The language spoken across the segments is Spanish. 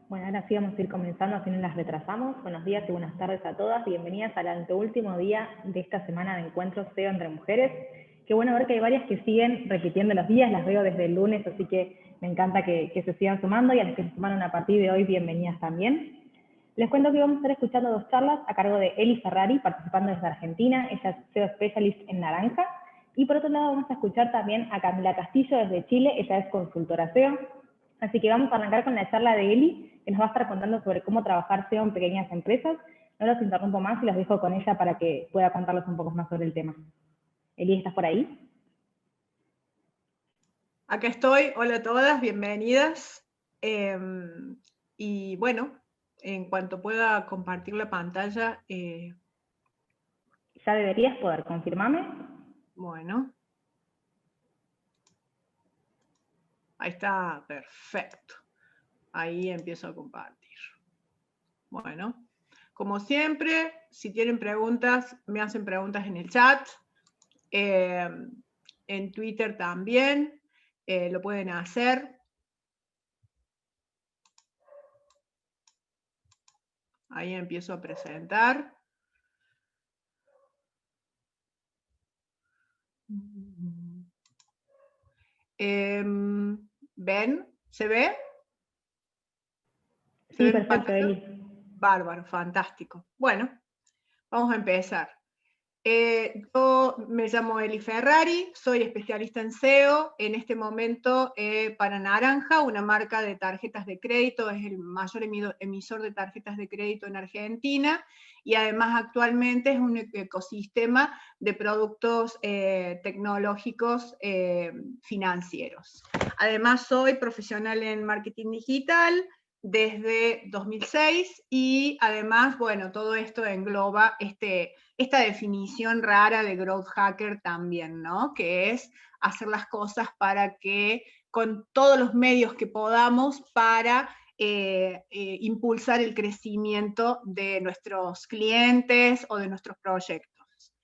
Bueno, ahora sí vamos a ir comenzando, así no las retrasamos. Buenos días y buenas tardes a todas. Bienvenidas al anteúltimo día de esta semana de encuentros SEO entre mujeres. Qué bueno ver que hay varias que siguen repitiendo los días, las veo desde el lunes, así que me encanta que se sigan sumando, y a las que se sumaron a partir de hoy, bienvenidas también. Les cuento que vamos a estar escuchando 2 charlas a cargo de Eli Ferrari, participando desde Argentina. Ella es SEO Specialist en Naranja. Y por otro lado vamos a escuchar también a Camila Castillo desde Chile. Ella es consultora SEO. Así que vamos a arrancar con la charla de Eli, que nos va a estar contando sobre cómo trabajar SEO en pequeñas empresas. No los interrumpo más y los dejo con ella para que pueda contarles un poco más sobre el tema. Eli, ¿estás por ahí? Acá estoy, hola a todas, bienvenidas. Y bueno, en cuanto pueda compartir la pantalla, Ya deberías poder, confirmame. bueno. Ahí está, perfecto. Ahí empiezo a compartir. Bueno, como siempre, si tienen preguntas, me hacen preguntas en el chat. En Twitter también lo pueden hacer. Ahí empiezo a presentar. ¿Ven? ¿Se ve? Sí, perfecto, Eli. Bárbaro, fantástico. Bueno, vamos a empezar. Yo me llamo Eli Ferrari, soy especialista en SEO, en este momento para Naranja, una marca de tarjetas de crédito, es el mayor emisor de tarjetas de crédito en Argentina, y además actualmente es un ecosistema de productos tecnológicos financieros. Además soy profesional en marketing digital desde 2006, y además, bueno, todo esto engloba esta definición rara de growth hacker también, ¿no? Que es hacer las cosas para que, con todos los medios que podamos, para impulsar el crecimiento de nuestros clientes o de nuestros proyectos.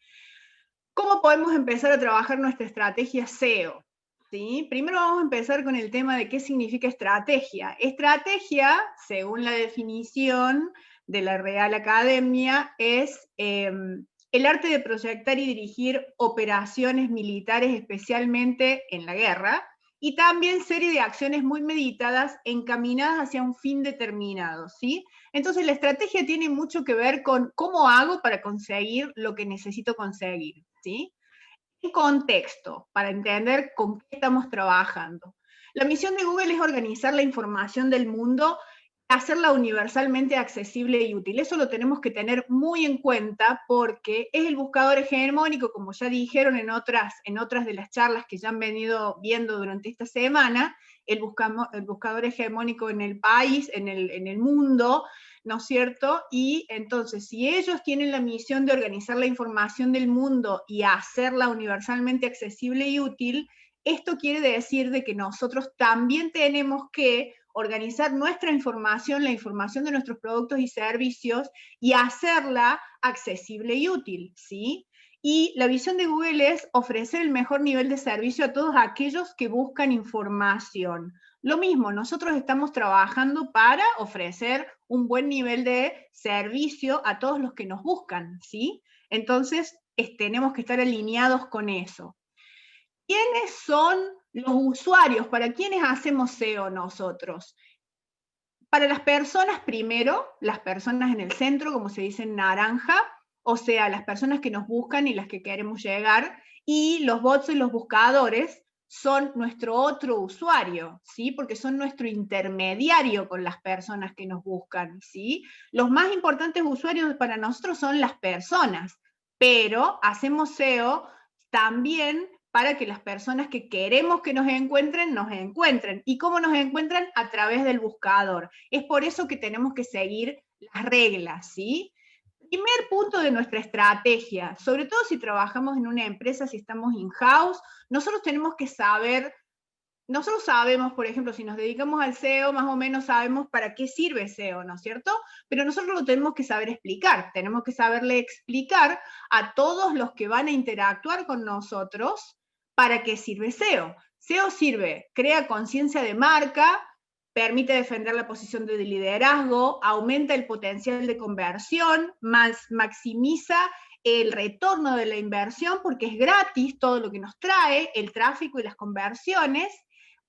¿Cómo podemos empezar a trabajar nuestra estrategia SEO? ¿Sí? Primero vamos a empezar con el tema de qué significa estrategia. Estrategia, según la definición de la Real Academia, es el arte de proyectar y dirigir operaciones militares, especialmente en la guerra, y también serie de acciones muy meditadas encaminadas hacia un fin determinado, ¿sí? Entonces la estrategia tiene mucho que ver con cómo hago para conseguir lo que necesito conseguir, ¿sí? En contexto, para entender con qué estamos trabajando. La misión de Google es organizar la información del mundo, hacerla universalmente accesible y útil. Eso lo tenemos que tener muy en cuenta porque es el buscador hegemónico, como ya dijeron en otras de las charlas que ya han venido viendo durante esta semana, el buscador hegemónico en el país, en el mundo, ¿no es cierto? Y entonces, si ellos tienen la misión de organizar la información del mundo y hacerla universalmente accesible y útil, esto quiere decir de que nosotros también tenemos que organizar nuestra información, la información de nuestros productos y servicios, y hacerla accesible y útil, ¿sí? Y la visión de Google es ofrecer el mejor nivel de servicio a todos aquellos que buscan información. Lo mismo, nosotros estamos trabajando para ofrecer un buen nivel de servicio a todos los que nos buscan, ¿sí? Entonces, tenemos que estar alineados con eso. ¿Quiénes son los usuarios? ¿Para quiénes hacemos SEO nosotros? Para las personas primero, las personas en el centro, como se dice en naranja, o sea, las personas que nos buscan y las que queremos llegar, y los bots y los buscadores son nuestro otro usuario, ¿sí? Porque son nuestro intermediario con las personas que nos buscan, ¿sí? Los más importantes usuarios para nosotros son las personas, pero hacemos SEO también para que las personas que queremos que nos encuentren. ¿Y cómo nos encuentran? A través del buscador. Es por eso que tenemos que seguir las reglas, ¿sí? Primer punto de nuestra estrategia, sobre todo si trabajamos en una empresa, si estamos in-house, nosotros tenemos que saber, nosotros sabemos, por ejemplo, si nos dedicamos al SEO, más o menos sabemos para qué sirve SEO, ¿no es cierto? Pero nosotros lo tenemos que saber explicar, tenemos que saberle explicar a todos los que van a interactuar con nosotros para qué sirve SEO. SEO sirve, crea conciencia de marca, permite defender la posición de liderazgo, aumenta el potencial de conversión, maximiza el retorno de la inversión porque es gratis todo lo que nos trae, el tráfico y las conversiones.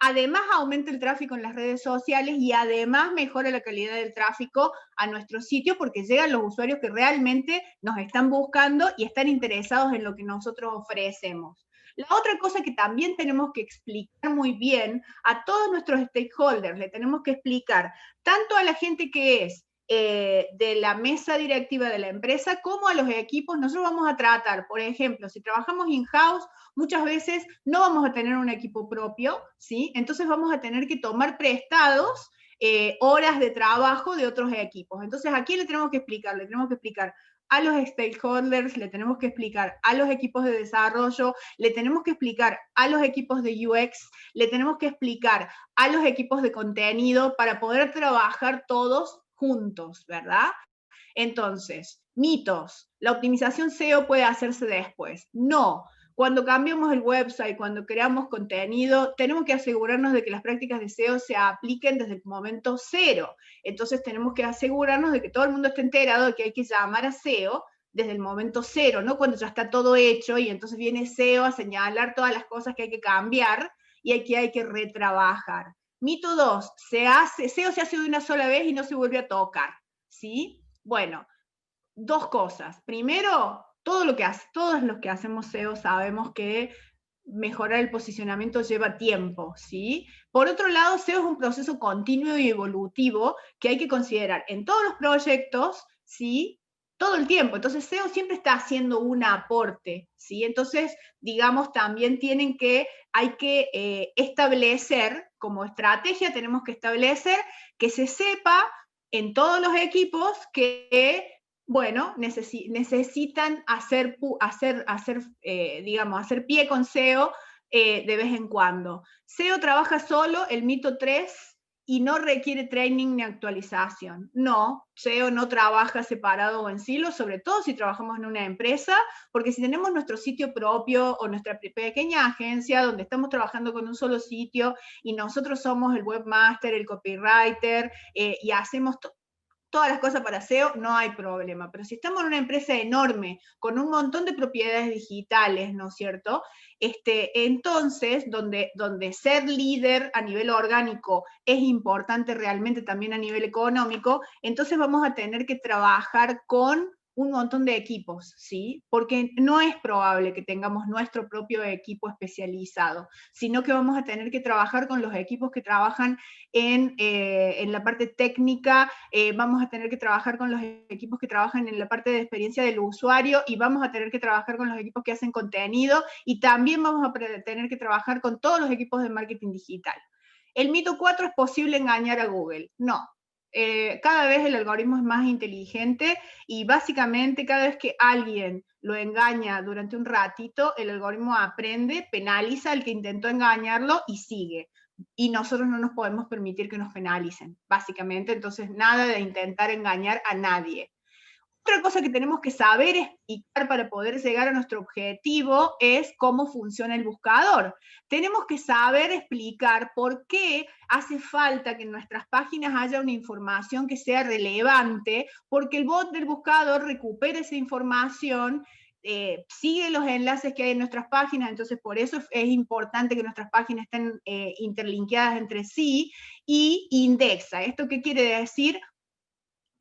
Además aumenta el tráfico en las redes sociales y además mejora la calidad del tráfico a nuestro sitio porque llegan los usuarios que realmente nos están buscando y están interesados en lo que nosotros ofrecemos. La otra cosa que también tenemos que explicar muy bien a todos nuestros stakeholders, le tenemos que explicar tanto a la gente que es de la mesa directiva de la empresa como a los equipos. Nosotros vamos a tratar, por ejemplo, si trabajamos in-house, muchas veces no vamos a tener un equipo propio, ¿sí? Entonces vamos a tener que tomar prestados horas de trabajo de otros equipos. Entonces, ¿a quién le tenemos que explicar? Le tenemos que explicar a los stakeholders, le tenemos que explicar a los equipos de desarrollo, le tenemos que explicar a los equipos de UX, le tenemos que explicar a los equipos de contenido para poder trabajar todos juntos, ¿verdad? Entonces, mitos, la optimización SEO puede hacerse después. No, cuando cambiamos el website, cuando creamos contenido, tenemos que asegurarnos de que las prácticas de SEO se apliquen desde el momento cero. Entonces tenemos que asegurarnos de que todo el mundo esté enterado de que hay que llamar a SEO desde el momento cero, no cuando ya está todo hecho y entonces viene SEO a señalar todas las cosas que hay que cambiar y hay que retrabajar. Mito 2, SEO se hace de una sola vez y no se vuelve a tocar, ¿sí? Bueno, dos cosas. Primero, todos los que hacemos SEO sabemos que mejorar el posicionamiento lleva tiempo, ¿sí? Por otro lado, SEO es un proceso continuo y evolutivo que hay que considerar en todos los proyectos, ¿sí? Todo el tiempo. Entonces, SEO siempre está haciendo un aporte, ¿sí? Entonces, digamos, también hay que establecer, como estrategia, tenemos que establecer que se sepa en todos los equipos que bueno, necesitan hacer pie con SEO de vez en cuando. SEO trabaja solo, el mito 3, y no requiere training ni actualización. No, SEO no trabaja separado o en silo, sobre todo si trabajamos en una empresa, porque si tenemos nuestro sitio propio o nuestra pequeña agencia donde estamos trabajando con un solo sitio y nosotros somos el webmaster, el copywriter y hacemos todas las cosas para SEO, no hay problema. Pero si estamos en una empresa enorme, con un montón de propiedades digitales, ¿no es cierto? Entonces, donde ser líder a nivel orgánico es importante realmente también a nivel económico, entonces vamos a tener que trabajar con un montón de equipos, ¿sí? Porque no es probable que tengamos nuestro propio equipo especializado, sino que vamos a tener que trabajar con los equipos que trabajan en la parte técnica, vamos a tener que trabajar con los equipos que trabajan en la parte de experiencia del usuario y vamos a tener que trabajar con los equipos que hacen contenido y también vamos a tener que trabajar con todos los equipos de marketing digital. El mito 4 es posible engañar a Google. No. Cada vez el algoritmo es más inteligente y básicamente cada vez que alguien lo engaña durante un ratito, el algoritmo aprende, penaliza al que intentó engañarlo y sigue. Y nosotros no nos podemos permitir que nos penalicen, básicamente. Entonces, nada de intentar engañar a nadie. Otra cosa que tenemos que saber explicar para poder llegar a nuestro objetivo es cómo funciona el buscador. Tenemos que saber explicar por qué hace falta que en nuestras páginas haya una información que sea relevante, porque el bot del buscador recupera esa información, sigue los enlaces que hay en nuestras páginas, entonces por eso es importante que nuestras páginas estén interlinkeadas entre sí, y indexa. ¿Esto qué quiere decir?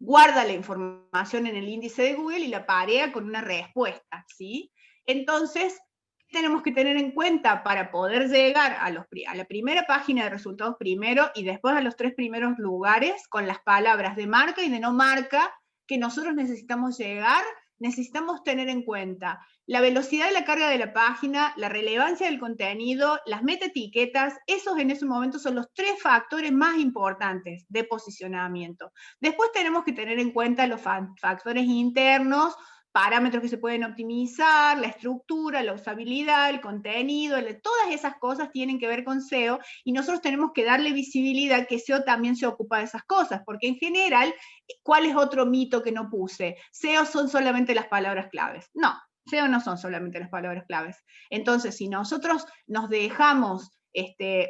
Guarda la información en el índice de Google y la parea con una respuesta, ¿sí? Entonces, ¿qué tenemos que tener en cuenta para poder llegar a la primera página de resultados primero y después a los 3 primeros lugares con las palabras de marca y de no marca que nosotros necesitamos llegar? Necesitamos tener en cuenta la velocidad de la carga de la página, la relevancia del contenido, las metaetiquetas. Esos en ese momento son los 3 factores más importantes de posicionamiento. Después tenemos que tener en cuenta los factores internos, parámetros que se pueden optimizar, la estructura, la usabilidad, el contenido, todas esas cosas tienen que ver con SEO y nosotros tenemos que darle visibilidad que SEO también se ocupa de esas cosas, porque en general, ¿cuál es otro mito que no puse? SEO son solamente las palabras claves. No, SEO no son solamente las palabras claves. Entonces, si nosotros nos dejamos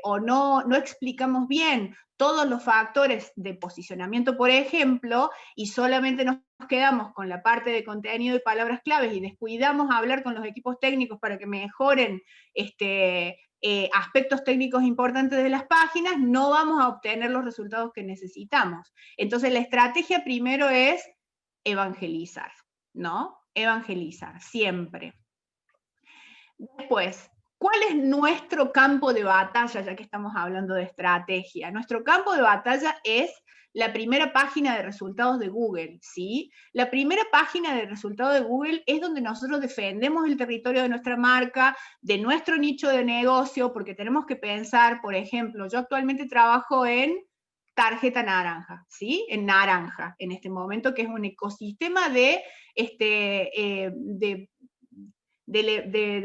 o no explicamos bien todos los factores de posicionamiento, por ejemplo, y solamente nos quedamos con la parte de contenido y palabras claves y descuidamos hablar con los equipos técnicos para que mejoren aspectos técnicos importantes de las páginas, no vamos a obtener los resultados que necesitamos. Entonces la estrategia primero es evangelizar, ¿no? Evangelizar, siempre. Después, ¿cuál es nuestro campo de batalla, ya que estamos hablando de estrategia? Nuestro campo de batalla es la primera página de resultados de Google, ¿sí? La primera página de resultados de Google es donde nosotros defendemos el territorio de nuestra marca, de nuestro nicho de negocio, porque tenemos que pensar, por ejemplo, yo actualmente trabajo en tarjeta naranja, ¿sí? En naranja, en este momento, que es un ecosistema de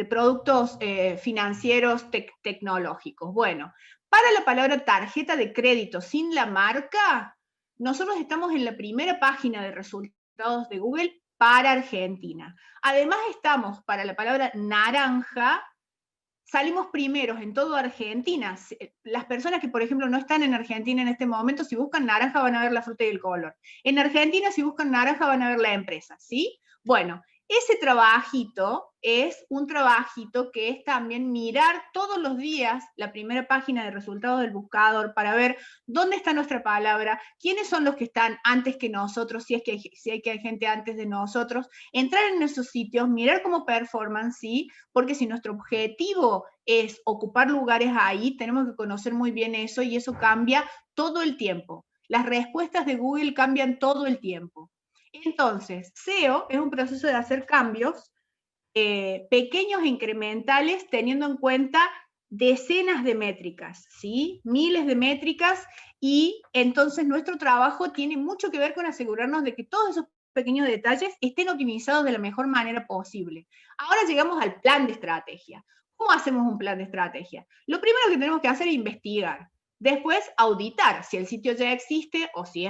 productos financieros tecnológicos. Bueno, para la palabra tarjeta de crédito sin la marca, nosotros estamos en la primera página de resultados de Google para Argentina. Además estamos para la palabra naranja, salimos primeros en toda Argentina. Las personas que, por ejemplo, no están en Argentina en este momento, si buscan naranja van a ver la fruta y el color. En Argentina, si buscan naranja, van a ver la empresa, ¿sí? Bueno, ese trabajito es un trabajito que es también mirar todos los días la primera página de resultados del buscador para ver dónde está nuestra palabra, quiénes son los que están antes que nosotros, si hay gente antes de nosotros, entrar en esos sitios, mirar cómo performan, ¿sí? Porque si nuestro objetivo es ocupar lugares ahí, tenemos que conocer muy bien eso y eso cambia todo el tiempo. Las respuestas de Google cambian todo el tiempo. Entonces, SEO es un proceso de hacer cambios pequeños e incrementales teniendo en cuenta decenas de métricas, ¿sí? Miles de métricas, y entonces nuestro trabajo tiene mucho que ver con asegurarnos de que todos esos pequeños detalles estén optimizados de la mejor manera posible. Ahora llegamos al plan de estrategia. ¿Cómo hacemos un plan de estrategia? Lo primero que tenemos que hacer es investigar. Después, auditar si el sitio ya existe o si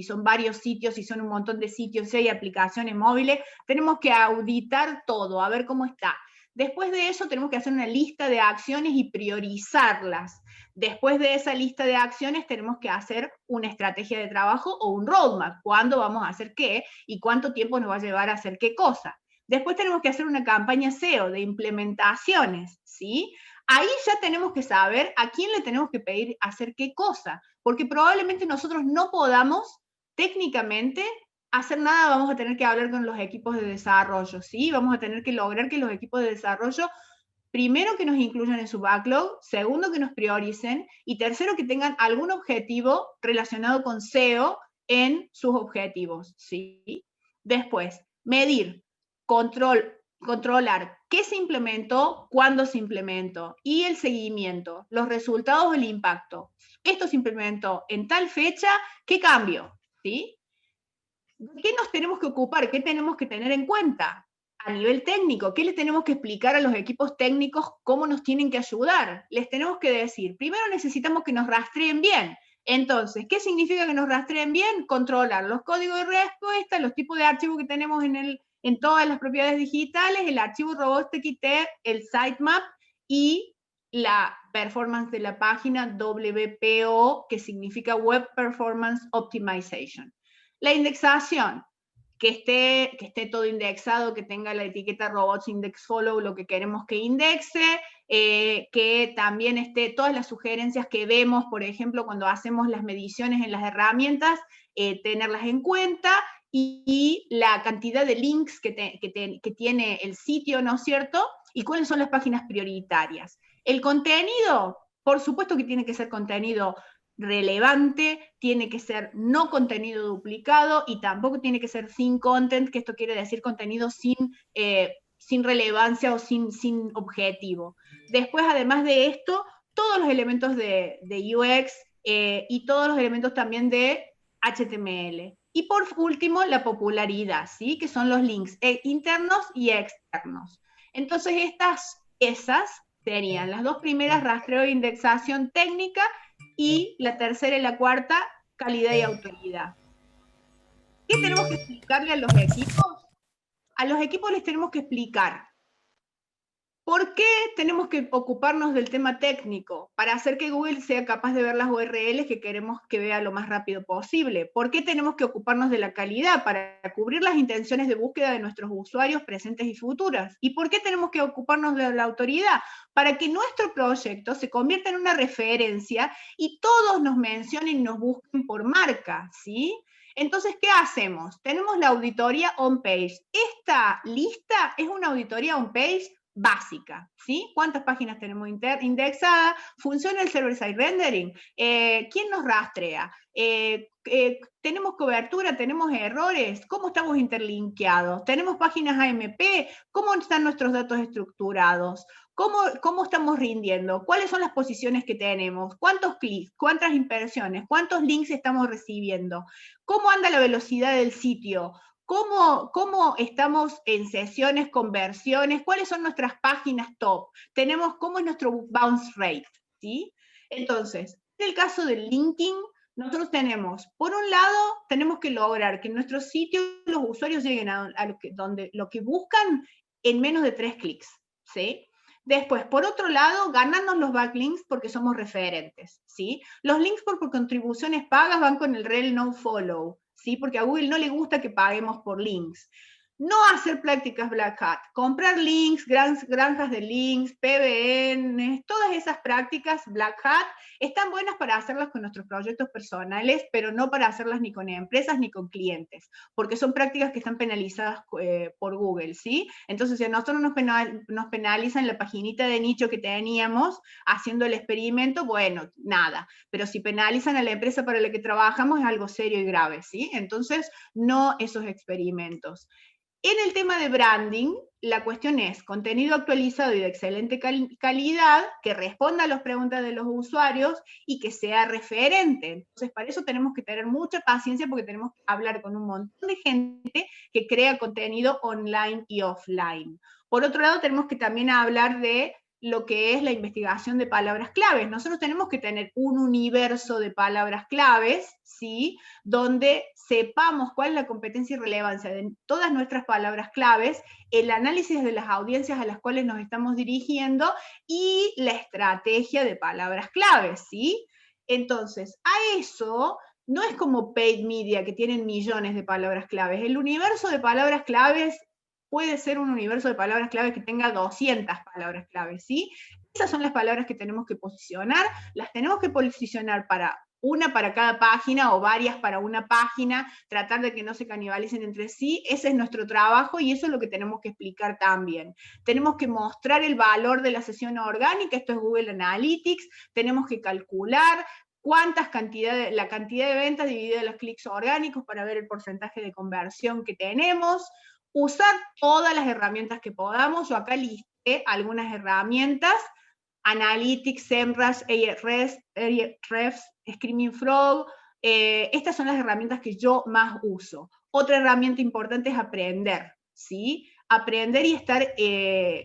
son varios sitios, si son un montón de sitios, si hay aplicaciones móviles, tenemos que auditar todo, a ver cómo está. Después de eso, tenemos que hacer una lista de acciones y priorizarlas. Después de esa lista de acciones, tenemos que hacer una estrategia de trabajo o un roadmap, cuándo vamos a hacer qué y cuánto tiempo nos va a llevar a hacer qué cosa. Después tenemos que hacer una campaña SEO de implementaciones, ¿sí? Ahí ya tenemos que saber a quién le tenemos que pedir hacer qué cosa, porque probablemente nosotros no podamos técnicamente hacer nada, vamos a tener que hablar con los equipos de desarrollo, ¿sí? Vamos a tener que lograr que los equipos de desarrollo, primero, que nos incluyan en su backlog, segundo, que nos prioricen, y tercero, que tengan algún objetivo relacionado con SEO en sus objetivos, ¿sí? Después, medir, controlar qué se implementó, cuándo se implementó, y el seguimiento, los resultados del impacto. Esto se implementó en tal fecha, ¿qué cambio? ¿Sí? ¿Qué nos tenemos que ocupar? ¿Qué tenemos que tener en cuenta? A nivel técnico, ¿qué les tenemos que explicar a los equipos técnicos? ¿Cómo nos tienen que ayudar? Les tenemos que decir, primero necesitamos que nos rastreen bien. Entonces, ¿qué significa que nos rastreen bien? Controlar los códigos de respuesta, los tipos de archivos que tenemos en todas las propiedades digitales, el archivo robots.txt, el sitemap y la performance de la página WPO, que significa Web Performance Optimization. La indexación, que esté todo indexado, que tenga la etiqueta robots index follow, lo que queremos que indexe, que también esté todas las sugerencias que vemos, por ejemplo, cuando hacemos las mediciones en las herramientas, tenerlas en cuenta, y la cantidad de links que tiene el sitio, ¿no es cierto? Y cuáles son las páginas prioritarias. El contenido, por supuesto que tiene que ser contenido relevante, tiene que ser no contenido duplicado y tampoco tiene que ser sin content, que esto quiere decir contenido sin relevancia o sin objetivo. Después, además de esto, todos los elementos de UX y todos los elementos también de HTML. Y por último, la popularidad, ¿sí? Que son los links internos y externos. Entonces, esas serían las dos primeras: rastreo e indexación técnica, y la tercera y la cuarta, calidad y autoridad. ¿Qué tenemos que explicarle a los equipos? A los equipos les tenemos que explicar ¿Por qué tenemos que ocuparnos del tema técnico? Para hacer que Google sea capaz de ver las URLs que queremos que vea lo más rápido posible. ¿Por qué tenemos que ocuparnos de la calidad? Para cubrir las intenciones de búsqueda de nuestros usuarios presentes y futuras. ¿Y por qué tenemos que ocuparnos de la autoridad? Para que nuestro proyecto se convierta en una referencia y todos nos mencionen y nos busquen por marca, ¿sí? Entonces, ¿qué hacemos? Tenemos la auditoría on-page. Esta lista es una auditoría on-page básica, ¿sí? ¿Cuántas páginas tenemos indexadas? ¿Funciona el server-side rendering? ¿Quién nos rastrea? ¿Tenemos cobertura? ¿Tenemos errores? ¿Cómo estamos interlinkeados? ¿Tenemos páginas AMP? ¿Cómo están nuestros datos estructurados? ¿Cómo estamos rindiendo? ¿Cuáles son las posiciones que tenemos? ¿Cuántos clics? ¿Cuántas impresiones? ¿Cuántos links estamos recibiendo? ¿Cómo anda la velocidad del sitio? ¿Cómo estamos en sesiones, conversiones? ¿Cuáles son nuestras páginas top? ¿Cómo es nuestro bounce rate? ¿Sí? Entonces, en el caso del linking, nosotros tenemos, por un lado, tenemos que lograr que en nuestro sitio los usuarios lleguen a lo que buscan en menos de 3 clics. ¿Sí? Después, por otro lado, ganarnos los backlinks porque somos referentes, ¿sí? Los links por contribuciones pagas van con el rel no follow, ¿sí? Porque a Google no le gusta que paguemos por links. No hacer prácticas Black Hat, comprar links, granjas de links, PBN, todas esas prácticas Black Hat están buenas para hacerlas con nuestros proyectos personales, pero no para hacerlas ni con empresas ni con clientes, porque son prácticas que están penalizadas por Google, ¿sí? Entonces, si a nosotros nos penalizan la paginita de nicho que teníamos haciendo el experimento, bueno, nada, pero si penalizan a la empresa para la que trabajamos es algo serio y grave, ¿sí? Entonces, no esos experimentos. En el tema de branding, la cuestión es contenido actualizado y de excelente calidad, que responda a las preguntas de los usuarios y que sea referente. Entonces, para eso tenemos que tener mucha paciencia porque tenemos que hablar con un montón de gente que crea contenido online y offline. Por otro lado, tenemos que también hablar de lo que es la investigación de palabras claves. Nosotros tenemos que tener un universo de palabras claves, ¿sí? Donde sepamos cuál es la competencia y relevancia de todas nuestras palabras claves, el análisis de las audiencias a las cuales nos estamos dirigiendo y la estrategia de palabras claves, ¿sí? Entonces, a eso no es como paid media que tienen millones de palabras claves. El universo de palabras claves puede ser un universo de palabras claves que tenga 200 palabras claves, ¿sí? Esas son las palabras que tenemos que posicionar, las tenemos que posicionar para una para cada página o varias para una página, tratar de que no se canibalicen entre sí, ese es nuestro trabajo y eso es lo que tenemos que explicar también. Tenemos que mostrar el valor de la sesión orgánica, esto es Google Analytics, tenemos que calcular la cantidad de ventas dividida en los clics orgánicos para ver el porcentaje de conversión que tenemos, usar todas las herramientas que podamos. Yo acá listé algunas herramientas, Analytics, SEMrush, Ahrefs, Screaming Frog, estas son las herramientas que yo más uso. Otra herramienta importante es aprender, ¿sí? Aprender y estar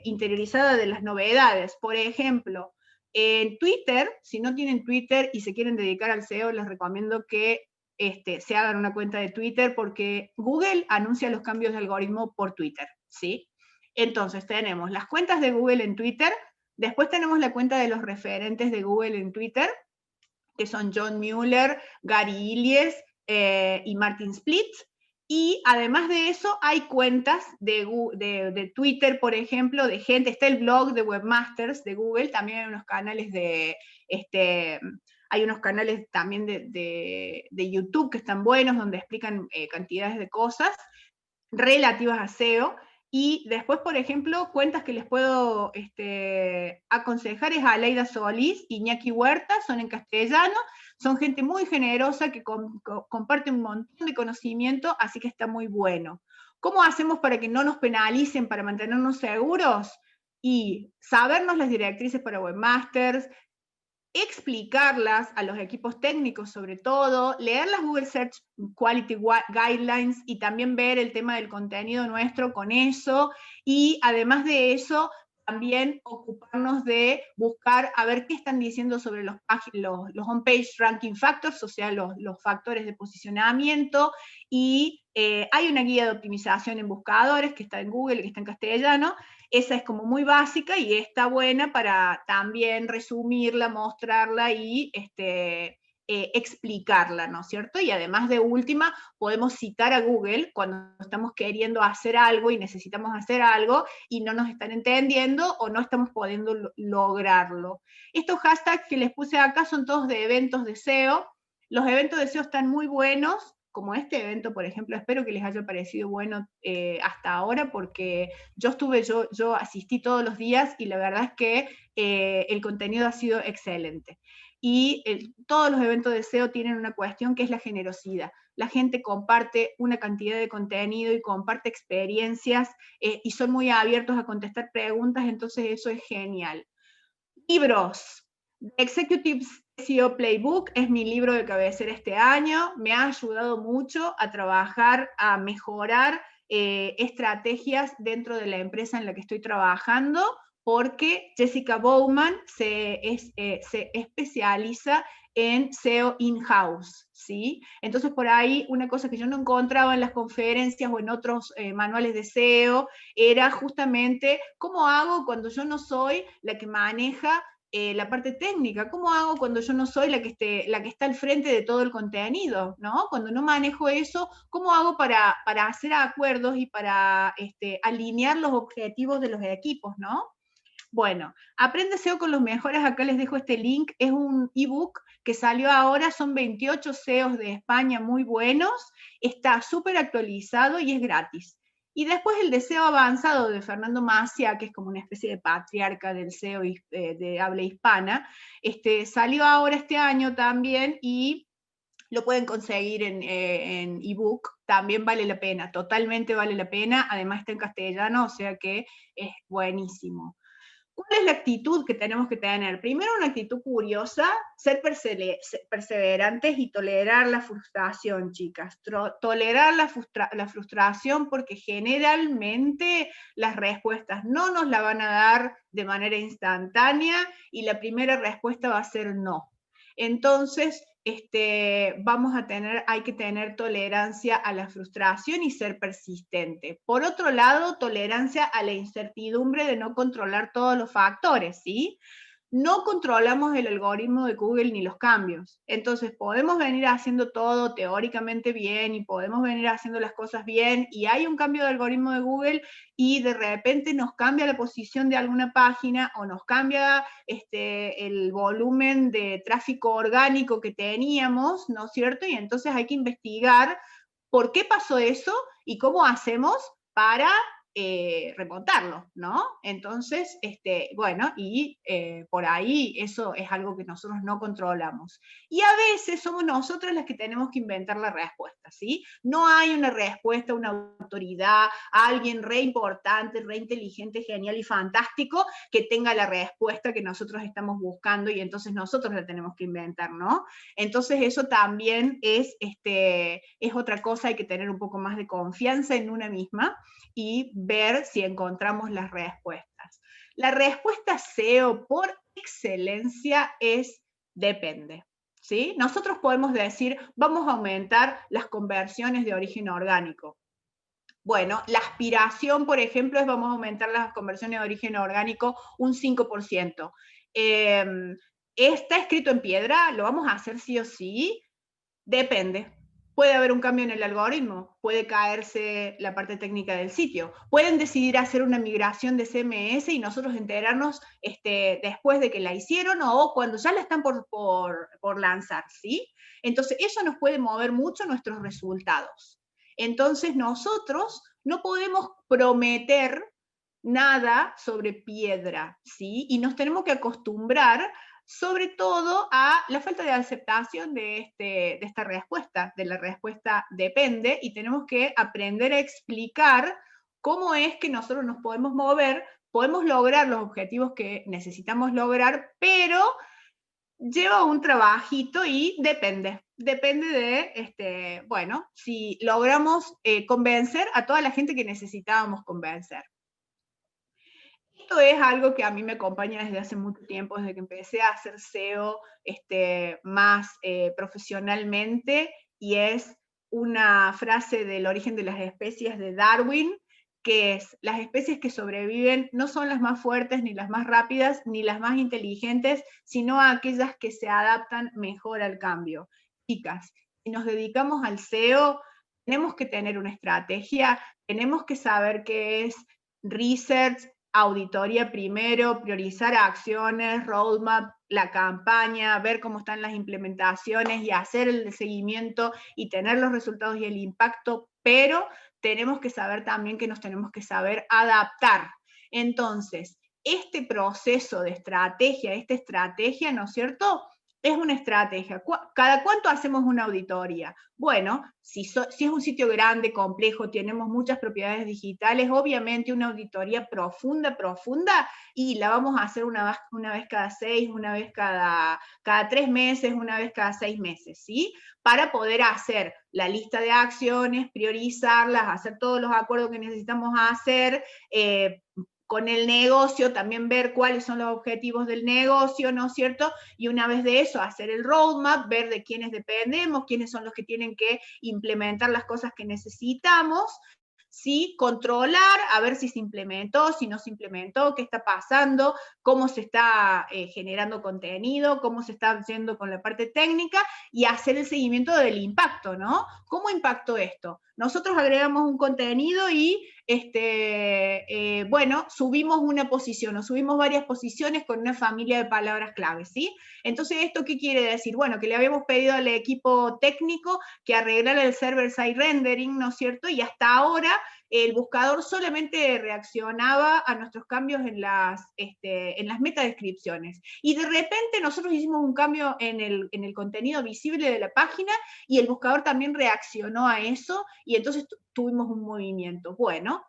interiorizada de las novedades. Por ejemplo, en Twitter, si no tienen Twitter y se quieren dedicar al SEO, les recomiendo que se hagan una cuenta de Twitter porque Google anuncia los cambios de algoritmo por Twitter, ¿sí? Entonces tenemos las cuentas de Google en Twitter, después tenemos la cuenta de los referentes de Google en Twitter, que son John Mueller, Gary Illies y Martin Splitt, y además de eso hay cuentas de Twitter, por ejemplo, de gente, está el blog de Webmasters de Google, también hay unos canales hay unos canales también de YouTube que están buenos, donde explican cantidades de cosas relativas a SEO. Y después, por ejemplo, cuentas que les puedo aconsejar es Aleida Solís, Iñaki Huerta, son en castellano, son gente muy generosa que comparte un montón de conocimiento, así que está muy bueno. ¿Cómo hacemos para que no nos penalicen, para mantenernos seguros? Y sabernos las directrices para webmasters, explicarlas a los equipos técnicos sobre todo, leer las Google Search Quality Guidelines y también ver el tema del contenido nuestro con eso, y además de eso, también ocuparnos de buscar a ver qué están diciendo sobre los on-page ranking factors, o sea, los factores de posicionamiento, y hay una guía de optimización en buscadores que está en Google, que está en castellano, Esa es como muy básica y está buena para también resumirla, mostrarla y explicarla, ¿no es cierto? Y además de última, podemos citar a Google cuando estamos queriendo hacer algo y necesitamos hacer algo y no nos están entendiendo o no estamos pudiendo lograrlo. Estos hashtags que les puse acá son todos de eventos de SEO. Los eventos de SEO están muy buenos, como este evento, por ejemplo. Espero que les haya parecido bueno hasta ahora, porque yo asistí todos los días y la verdad es que el contenido ha sido excelente. Y todos los eventos de SEO tienen una cuestión que es la generosidad. La gente comparte una cantidad de contenido y comparte experiencias y son muy abiertos a contestar preguntas, entonces eso es genial. Libros. The Executive SEO Playbook es mi libro de cabecera este año. Me ha ayudado mucho a trabajar, a mejorar estrategias dentro de la empresa en la que estoy trabajando, porque Jessica Bowman se especializa en SEO in-house, ¿sí? Entonces, por ahí, una cosa que yo no encontraba en las conferencias o en otros manuales de SEO era justamente cómo hago cuando yo no soy la que maneja la parte técnica. ¿Cómo hago cuando yo no soy la que está al frente de todo el contenido? ¿No? Cuando no manejo eso, ¿cómo hago para hacer acuerdos y para alinear los objetivos de los equipos? ¿No? Bueno, Aprende SEO con los mejores, acá les dejo este link, es un ebook que salió ahora, son 28 SEOs de España muy buenos, está súper actualizado y es gratis. Y después el de SEO avanzado de Fernando Macia, que es como una especie de patriarca del SEO de habla hispana, salió ahora este año también y lo pueden conseguir en ebook, también vale la pena, totalmente vale la pena, además está en castellano, o sea que es buenísimo. ¿Cuál es la actitud que tenemos que tener? Primero, una actitud curiosa, ser perseverantes y tolerar la frustración, chicas. Tolerar la frustración, porque generalmente las respuestas no nos la van a dar de manera instantánea y la primera respuesta va a ser no. Entonces, hay que tener tolerancia a la frustración y ser persistente. Por otro lado, tolerancia a la incertidumbre de no controlar todos los factores, ¿sí? No controlamos el algoritmo de Google ni los cambios. Entonces, podemos venir haciendo todo teóricamente bien y podemos venir haciendo las cosas bien y hay un cambio de algoritmo de Google y de repente nos cambia la posición de alguna página o nos cambia el volumen de tráfico orgánico que teníamos, ¿no es cierto? Y entonces hay que investigar por qué pasó eso y cómo hacemos para remontarlo, ¿no? Entonces, bueno, y por ahí eso es algo que nosotros no controlamos. Y a veces somos nosotros las que tenemos que inventar la respuesta, ¿sí? No hay una respuesta, una autoridad, alguien re importante, re inteligente, genial y fantástico que tenga la respuesta que nosotros estamos buscando y entonces nosotros la tenemos que inventar, ¿no? Entonces eso también es otra cosa, hay que tener un poco más de confianza en una misma y ver si encontramos las respuestas. La respuesta SEO por excelencia es depende. ¿Sí? Nosotros podemos decir, vamos a aumentar las conversiones de origen orgánico. Bueno, la aspiración, por ejemplo, es vamos a aumentar las conversiones de origen orgánico un 5%. ¿Está escrito en piedra? ¿Lo vamos a hacer sí o sí? Depende. Puede haber un cambio en el algoritmo, puede caerse la parte técnica del sitio, pueden decidir hacer una migración de CMS y nosotros enterarnos después de que la hicieron o cuando ya la están por lanzar, ¿sí? Entonces, eso nos puede mover mucho nuestros resultados. Entonces, nosotros no podemos prometer nada sobre piedra, ¿sí? Y nos tenemos que acostumbrar sobre todo a la falta de aceptación de esta respuesta, de la respuesta depende, y tenemos que aprender a explicar cómo es que nosotros nos podemos mover, podemos lograr los objetivos que necesitamos lograr, pero lleva un trabajito y depende de, bueno, si logramos convencer a toda la gente que necesitábamos convencer. Esto es algo que a mí me acompaña desde hace mucho tiempo, desde que empecé a hacer SEO más profesionalmente, y es una frase del origen de las especies de Darwin, que es, las especies que sobreviven no son las más fuertes, ni las más rápidas, ni las más inteligentes, sino aquellas que se adaptan mejor al cambio. Chicas, si nos dedicamos al SEO, tenemos que tener una estrategia, tenemos que saber qué es research, auditoría primero, priorizar acciones, roadmap, la campaña, ver cómo están las implementaciones y hacer el seguimiento y tener los resultados y el impacto, pero tenemos que saber también que nos tenemos que saber adaptar. Entonces, este proceso de estrategia, esta estrategia, ¿no es cierto?, es una estrategia. ¿Cada cuánto hacemos una auditoría? Bueno, si es un sitio grande, complejo, tenemos muchas propiedades digitales, obviamente una auditoría profunda, y la vamos a hacer una vez cada 6, una vez cada 3 meses, una vez cada 6 meses, ¿sí? Para poder hacer la lista de acciones, priorizarlas, hacer todos los acuerdos que necesitamos hacer, con el negocio, también ver cuáles son los objetivos del negocio, ¿no es cierto? Y una vez de eso, hacer el roadmap, ver de quiénes dependemos, quiénes son los que tienen que implementar las cosas que necesitamos, ¿sí? Controlar, a ver si se implementó, si no se implementó, qué está pasando, cómo se está generando contenido, cómo se está haciendo con la parte técnica, y hacer el seguimiento del impacto, ¿no? ¿Cómo impactó esto? Nosotros agregamos un contenido y, bueno, subimos una posición, o subimos varias posiciones con una familia de palabras clave, ¿sí? Entonces, ¿esto qué quiere decir? Bueno, que le habíamos pedido al equipo técnico que arreglara el server-side rendering, ¿no es cierto? Y hasta ahora el buscador solamente reaccionaba a nuestros cambios en las metadescripciones. Y de repente nosotros hicimos un cambio en el contenido visible de la página y el buscador también reaccionó a eso y entonces tuvimos un movimiento. Bueno,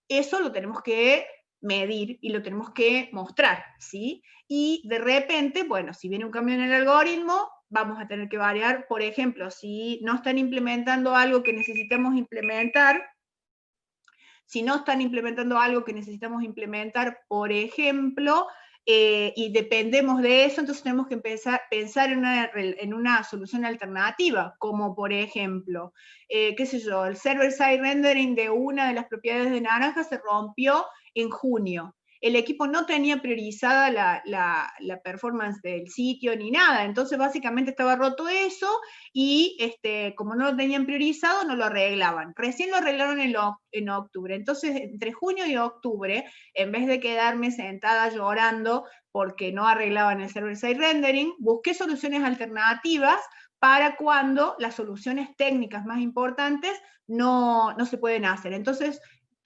eso lo tenemos que medir y lo tenemos que mostrar, ¿sí? Y de repente, bueno, si viene un cambio en el algoritmo, vamos a tener que variar. Por ejemplo, si no están implementando algo que necesitamos implementar, por ejemplo, y dependemos de eso, entonces tenemos que pensar en una solución alternativa, como por ejemplo, qué sé yo, el server-side rendering de una de las propiedades de naranja se rompió en junio. El equipo no tenía priorizada la performance del sitio ni nada, entonces básicamente estaba roto eso y como no lo tenían priorizado, no lo arreglaban. Recién lo arreglaron en octubre. Entonces, entre junio y octubre, en vez de quedarme sentada llorando porque no arreglaban el server-side rendering, busqué soluciones alternativas para cuando las soluciones técnicas más importantes no se pueden hacer. Entonces,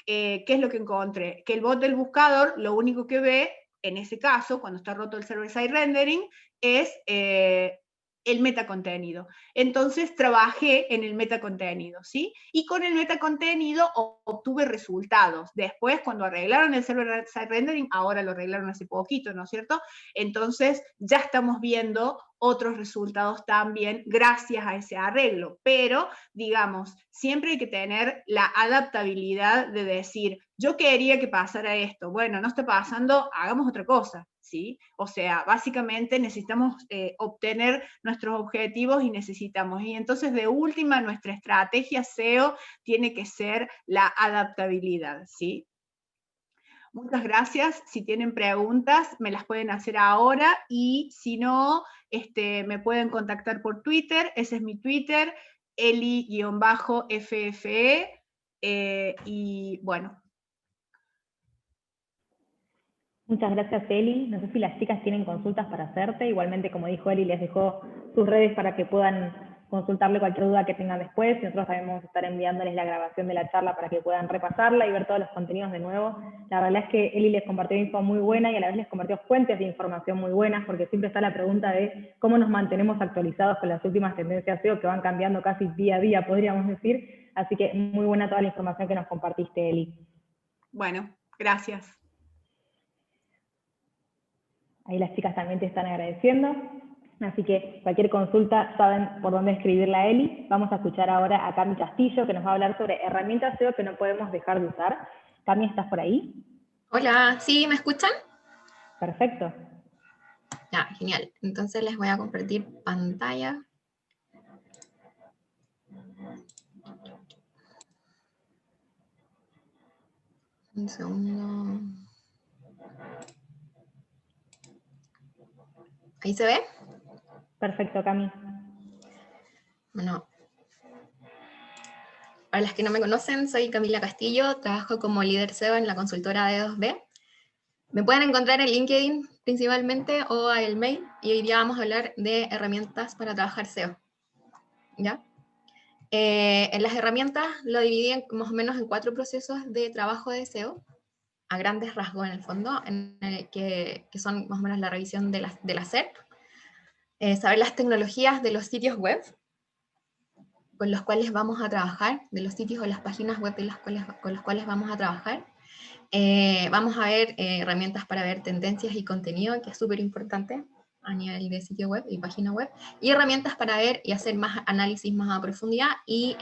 ¿qué es lo que encontré? Que el bot del buscador lo único que ve, en ese caso, cuando está roto el server-side rendering, es el metacontenido. Entonces trabajé en el metacontenido, ¿sí? Y con el metacontenido obtuve resultados. Después, cuando arreglaron el server-side rendering, ahora lo arreglaron hace poquito, ¿no es cierto? Entonces ya estamos viendo otros resultados también gracias a ese arreglo. Pero, digamos, siempre hay que tener la adaptabilidad de decir, yo quería que pasara esto, bueno, no está pasando, hagamos otra cosa, ¿sí? O sea, básicamente necesitamos obtener nuestros objetivos y entonces de última nuestra estrategia SEO tiene que ser la adaptabilidad, ¿sí? Muchas gracias. Si tienen preguntas, me las pueden hacer ahora y si no, me pueden contactar por Twitter. Ese es mi Twitter, Eli-FFE. Y bueno. Muchas gracias, Eli. No sé si las chicas tienen consultas para hacerte. Igualmente, como dijo Eli, les dejó sus redes para que puedan consultarle cualquier duda que tengan después. Y nosotros también vamos a estar enviándoles la grabación de la charla para que puedan repasarla y ver todos los contenidos de nuevo. La realidad es que Eli les compartió info muy buena y a la vez les compartió fuentes de información muy buenas, porque siempre está la pregunta de cómo nos mantenemos actualizados con las últimas tendencias SEO que van cambiando casi día a día, podríamos decir. Así que muy buena toda la información que nos compartiste, Eli. Bueno, gracias. Ahí las chicas también te están agradeciendo. Así que cualquier consulta saben por dónde escribirle a Eli. Vamos a escuchar ahora a Cami Castillo, que nos va a hablar sobre herramientas SEO que no podemos dejar de usar. Cami, ¿estás por ahí? Hola, ¿sí me escuchan? Perfecto. Ya, genial. Entonces les voy a compartir pantalla. Un segundo. ¿Ahí se ve? Perfecto, Cami. Bueno, para las que no me conocen, soy Camila Castillo, trabajo como líder SEO en la consultora D2B. Me pueden encontrar en LinkedIn principalmente o al mail, y hoy día vamos a hablar de herramientas para trabajar SEO. ¿Ya? En las herramientas lo dividí más o menos en 4 procesos de trabajo de SEO, a grandes rasgos en el fondo, que son más o menos la revisión de la SERP, saber las tecnologías de los sitios web con los cuales vamos a trabajar, de los sitios o las páginas web con los cuales vamos a trabajar. Vamos a ver herramientas para ver tendencias y contenido, que es súper importante a nivel de sitio web y página web, y herramientas para ver y hacer más análisis más a profundidad y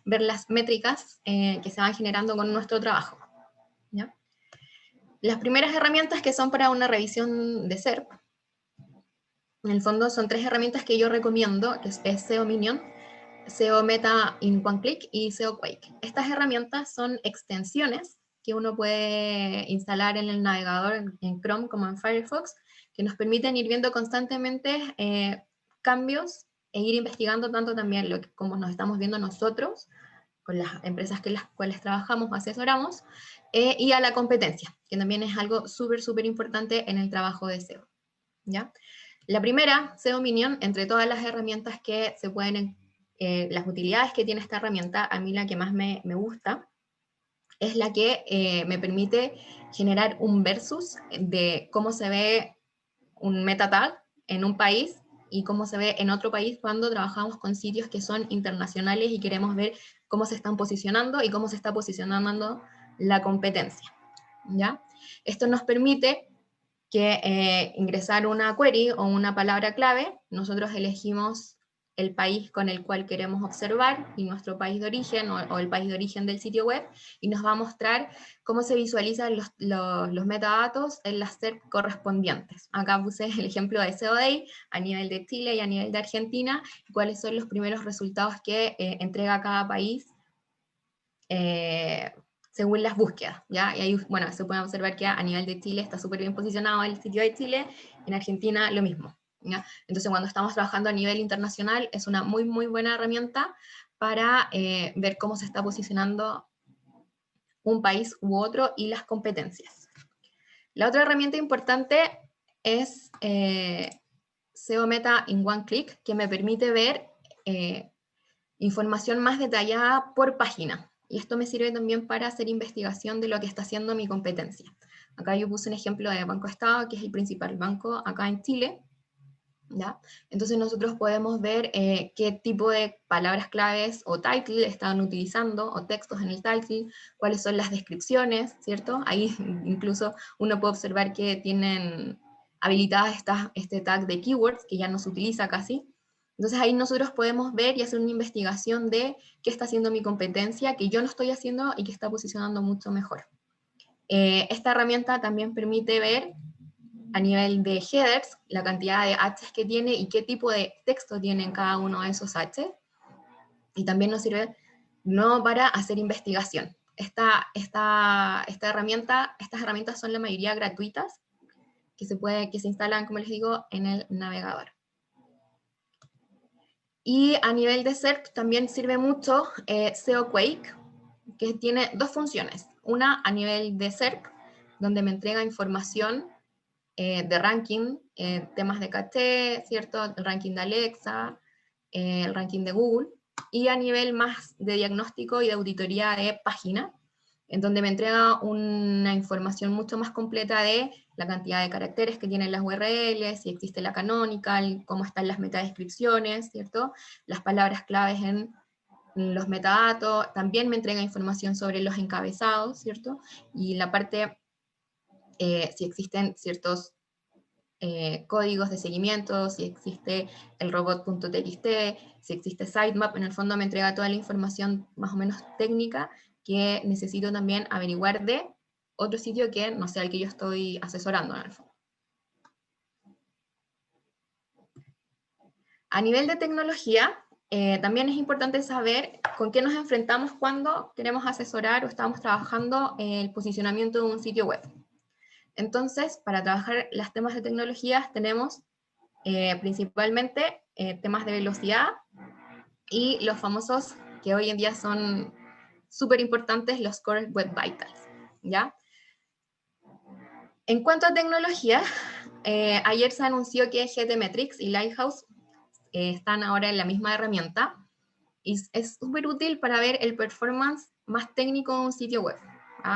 ver las métricas que se van generando con nuestro trabajo. ¿Ya? Las primeras herramientas que son para una revisión de SERP, en el fondo son 3 herramientas que yo recomiendo, que es SEO Minion, SEO Meta in One Click y SEO Quake. Estas herramientas son extensiones que uno puede instalar en el navegador, en Chrome como en Firefox, que nos permiten ir viendo constantemente cambios e ir investigando tanto también como nos estamos viendo nosotros, con las empresas con las cuales trabajamos o asesoramos, y a la competencia, que también es algo súper, súper importante en el trabajo de SEO. ¿Ya? La primera, SEO Minion, entre todas las herramientas que se pueden las utilidades que tiene esta herramienta, a mí la que más me gusta es la que me permite generar un versus de cómo se ve un meta tag en un país y cómo se ve en otro país cuando trabajamos con sitios que son internacionales y queremos ver cómo se están posicionando y cómo se está posicionando la competencia. ¿Ya? Esto nos permite que ingresar una query o una palabra clave, nosotros elegimos el país con el cual queremos observar y nuestro país de origen o el país de origen del sitio web, y nos va a mostrar cómo se visualizan los metadatos en las SERP correspondientes. Acá puse el ejemplo de SEO Day a nivel de Chile y a nivel de Argentina, cuáles son los primeros resultados que entrega cada país según las búsquedas, ¿ya? Y ahí, bueno, se puede observar que a nivel de Chile está súper bien posicionado el sitio de Chile, en Argentina lo mismo, ¿ya? Entonces, cuando estamos trabajando a nivel internacional, es una muy, muy buena herramienta para ver cómo se está posicionando un país u otro y las competencias. La otra herramienta importante es SEO Meta in One Click, que me permite ver información más detallada por página. Y esto me sirve también para hacer investigación de lo que está haciendo mi competencia. Acá yo puse un ejemplo de Banco Estado, que es el principal banco acá en Chile. ¿Ya? Entonces nosotros podemos ver qué tipo de palabras claves o title están utilizando, o textos en el title, cuáles son las descripciones, ¿cierto? Ahí incluso uno puede observar que tienen habilitadas este tag de keywords, que ya no se utiliza casi. Entonces ahí nosotros podemos ver y hacer una investigación de qué está haciendo mi competencia, que yo no estoy haciendo y que está posicionando mucho mejor. Esta herramienta también permite ver a nivel de headers la cantidad de H's que tiene y qué tipo de texto tiene en cada uno de esos H's. Y también nos sirve no para hacer investigación. Estas herramientas son la mayoría gratuitas, que se instalan, como les digo, en el navegador. Y a nivel de SERP también sirve mucho SEO Quake, que tiene 2 funciones. Una a nivel de SERP, donde me entrega información de ranking, temas de caché, ¿cierto? El ranking de Alexa, el ranking de Google, y a nivel más de diagnóstico y de auditoría de página, en donde me entrega una información mucho más completa de la cantidad de caracteres que tienen las URLs, si existe la canonical, cómo están las metadescripciones, ¿cierto? Las palabras claves en los metadatos, también me entrega información sobre los encabezados, ¿cierto? Y la parte, si existen ciertos códigos de seguimiento, si existe el robot.txt, si existe sitemap, en el fondo me entrega toda la información más o menos técnica que necesito también averiguar de otro sitio que no sea el que yo estoy asesorando en el fondo. A nivel de tecnología, también es importante saber ¿con qué nos enfrentamos cuando queremos asesorar o estamos trabajando el posicionamiento de un sitio web? Entonces, para trabajar los temas de tecnologías tenemos principalmente temas de velocidad y los famosos, que hoy en día son súper importantes, los Core Web Vitals, ¿ya? En cuanto a tecnología, ayer se anunció que GTmetrix y Lighthouse están ahora en la misma herramienta, y es súper útil para ver el performance más técnico de un sitio web.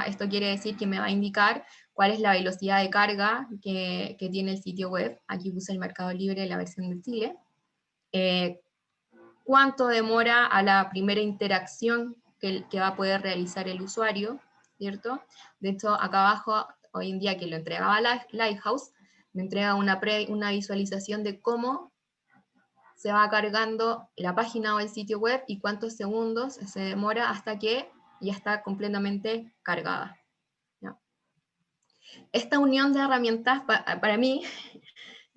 Esto quiere decir que me va a indicar cuál es la velocidad de carga que tiene el sitio web. Aquí puse el Mercado Libre, la versión de Chile. Cuánto demora a la primera interacción que va a poder realizar el usuario, ¿cierto? De hecho, acá abajo, hoy en día que lo entregaba Lighthouse, me entrega una visualización de cómo se va cargando la página o el sitio web y cuántos segundos se demora hasta que ya está completamente cargada, ¿ya? Esta unión de herramientas para mí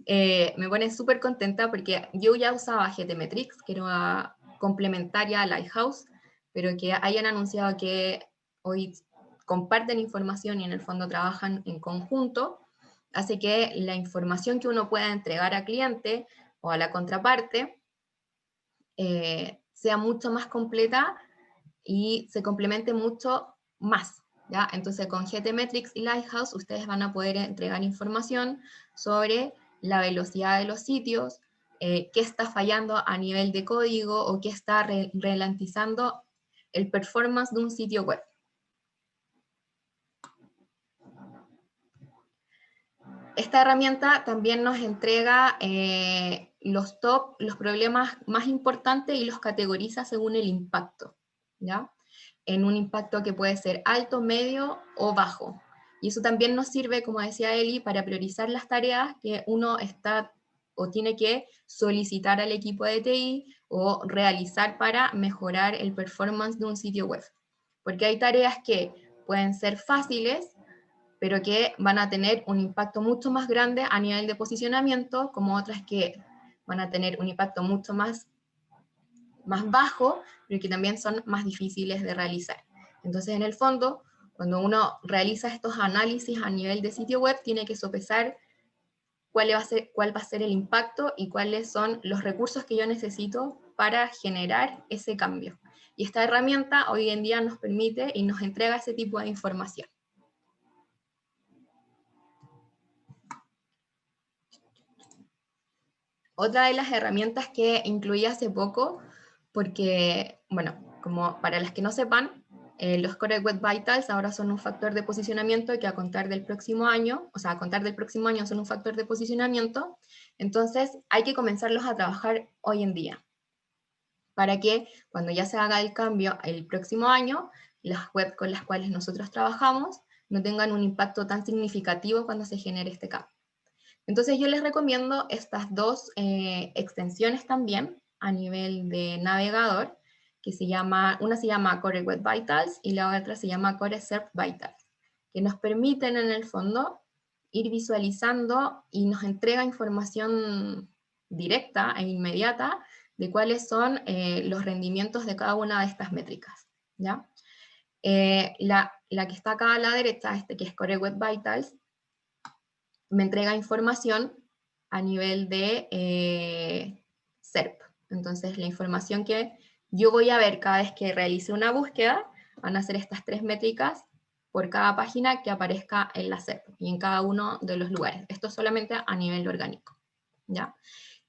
me pone súper contenta porque yo ya usaba GTmetrix, que era complementaria a Lighthouse, pero que hayan anunciado que hoy comparten información y en el fondo trabajan en conjunto, hace que la información que uno pueda entregar al cliente o a la contraparte sea mucho más completa y se complemente mucho más, ¿ya? Entonces con GTmetrix y Lighthouse ustedes van a poder entregar información sobre la velocidad de los sitios, qué está fallando a nivel de código o qué está ralentizando el performance de un sitio web. Esta herramienta también nos entrega los problemas más importantes y los categoriza según el impacto, ¿ya? En un impacto que puede ser alto, medio o bajo. Y eso también nos sirve, como decía Eli, para priorizar las tareas que uno está o tiene que solicitar al equipo de TI o realizar para mejorar el performance de un sitio web. Porque hay tareas que pueden ser fáciles, pero que van a tener un impacto mucho más grande a nivel de posicionamiento, como otras que van a tener un impacto mucho más bajo, pero que también son más difíciles de realizar. Entonces, en el fondo, cuando uno realiza estos análisis a nivel de sitio web, tiene que sopesar cuál va a ser el impacto y cuáles son los recursos que yo necesito para generar ese cambio. Y esta herramienta hoy en día nos permite y nos entrega ese tipo de información. Otra de las herramientas que incluí hace poco, porque, bueno, como para las que no sepan, los Core Web Vitals ahora son un factor de posicionamiento que a contar del próximo año, o sea, a contar del próximo año son un factor de posicionamiento, entonces hay que comenzarlos a trabajar hoy en día, para que cuando ya se haga el cambio el próximo año, las webs con las cuales nosotros trabajamos no tengan un impacto tan significativo cuando se genere este cambio. Entonces yo les recomiendo estas dos extensiones también a nivel de navegador, que una se llama Core Web Vitals y la otra se llama Core Search Vitals, que nos permiten en el fondo ir visualizando y nos entrega información directa e inmediata de cuáles son los rendimientos de cada una de estas métricas, ¿ya? La que está acá a la derecha, que es Core Web Vitals, me entrega información a nivel de SERP. Entonces, la información que yo voy a ver cada vez que realice una búsqueda, van a ser estas 3 métricas por cada página que aparezca en la SERP y en cada uno de los lugares. Esto solamente a nivel orgánico, ¿ya?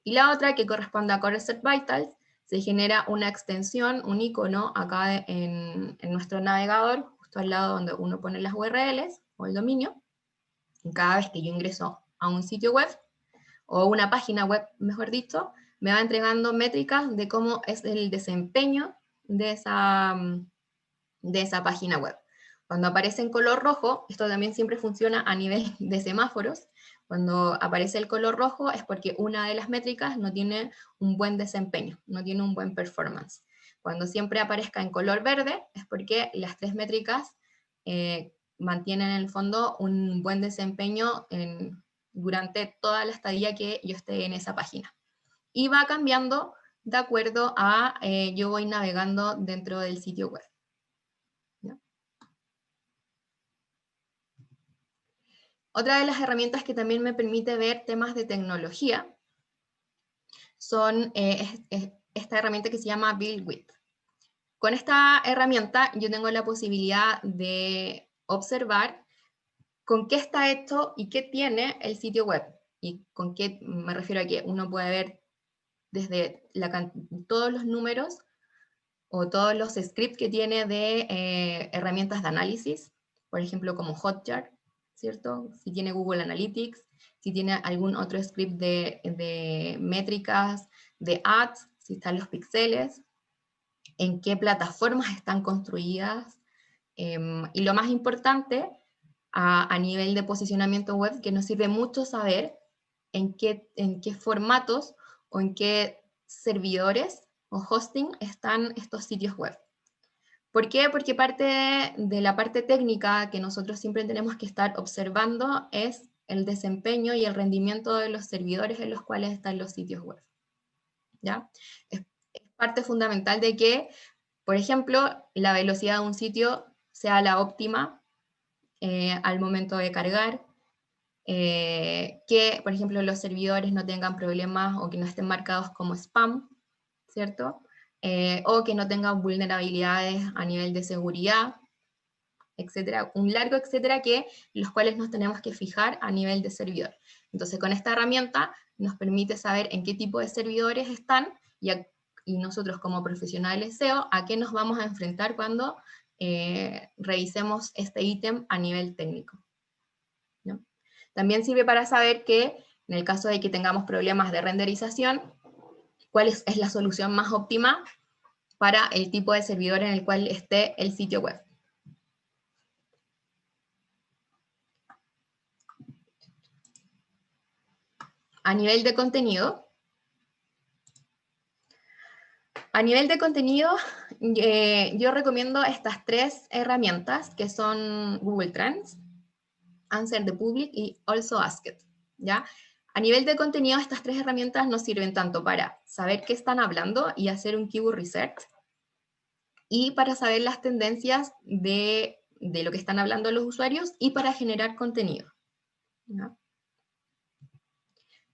Y la otra, que corresponde a Core Search Vitals, se genera una extensión, un icono acá en nuestro navegador, justo al lado donde uno pone las URLs o el dominio. Cada vez que yo ingreso a un sitio web, o una página web, mejor dicho, me va entregando métricas de cómo es el desempeño de esa página web. Cuando aparece en color rojo, esto también siempre funciona a nivel de semáforos, cuando aparece el color rojo es porque una de las métricas no tiene un buen desempeño, no tiene un buen performance. Cuando siempre aparezca en color verde es porque las 3 métricas mantienen en el fondo un buen desempeño durante toda la estadía que yo esté en esa página. Y va cambiando de acuerdo a yo voy navegando dentro del sitio web. ¿Ya? Otra de las herramientas que también me permite ver temas de tecnología son esta herramienta que se llama Build With. Con esta herramienta yo tengo la posibilidad de observar con qué está hecho y qué tiene el sitio web. Y con qué me refiero a que uno puede ver desde todos los números o todos los scripts que tiene de herramientas de análisis, por ejemplo como Hotjar, ¿cierto? Si tiene Google Analytics, si tiene algún otro script de métricas, de ads, si están los píxeles, en qué plataformas están construidas, y lo más importante, a nivel de posicionamiento web, que nos sirve mucho saber en qué formatos o en qué servidores o hosting están estos sitios web. ¿Por qué? Porque parte de la parte técnica que nosotros siempre tenemos que estar observando es el desempeño y el rendimiento de los servidores en los cuales están los sitios web. ¿Ya? Es parte fundamental de que, por ejemplo, la velocidad de un sitio sea la óptima al momento de cargar, que, por ejemplo, los servidores no tengan problemas o que no estén marcados como spam, ¿cierto? O que no tengan vulnerabilidades a nivel de seguridad, etcétera, un largo etcétera, los cuales nos tenemos que fijar a nivel de servidor. Entonces, con esta herramienta nos permite saber en qué tipo de servidores están y nosotros como profesionales SEO, a qué nos vamos a enfrentar cuando revisemos este ítem a nivel técnico, ¿no? También sirve para saber que en el caso de que tengamos problemas de renderización, cuál es la solución más óptima para el tipo de servidor en el cual esté el sitio web. A nivel de contenido, yo recomiendo estas tres herramientas que son Google Trends, Answer the Public y Also Asked, ¿ya? A nivel de contenido, estas tres herramientas nos sirven tanto para saber qué están hablando y hacer un keyword research, y para saber las tendencias de lo que están hablando los usuarios y para generar contenido, ¿no?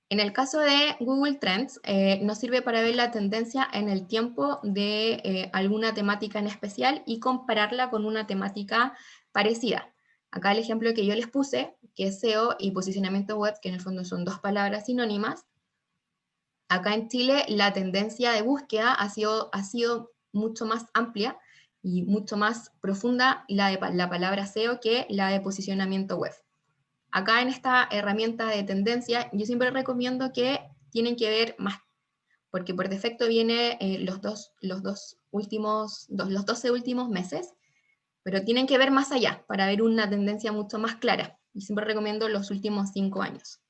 En el caso de Google Trends, nos sirve para ver la tendencia en el tiempo de alguna temática en especial y compararla con una temática parecida. Acá el ejemplo que yo les puse, que es SEO y posicionamiento web, que en el fondo son dos palabras sinónimas. Acá en Chile la tendencia de búsqueda ha sido mucho más amplia y mucho más profunda la palabra SEO que la de posicionamiento web. Acá en esta herramienta de tendencia, yo siempre recomiendo que tienen que ver más, porque por defecto viene los 12 últimos meses, pero tienen que ver más allá para ver una tendencia mucho más clara. Y siempre recomiendo los últimos 5 años.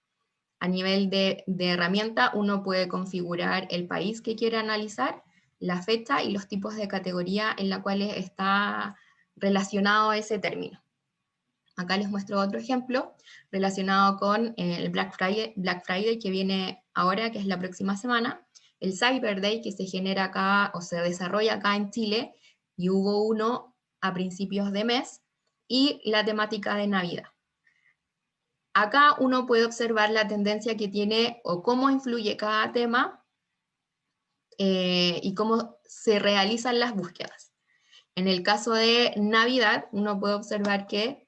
A nivel de herramienta, uno puede configurar el país que quiere analizar, la fecha y los tipos de categoría en la cual está relacionado ese término. Acá les muestro otro ejemplo relacionado con el Black Friday que viene ahora, que es la próxima semana, el Cyber Day que se genera acá o se desarrolla acá en Chile, y hubo uno a principios de mes, y la temática de Navidad. Acá uno puede observar la tendencia que tiene o cómo influye cada tema y cómo se realizan las búsquedas. En el caso de Navidad, uno puede observar que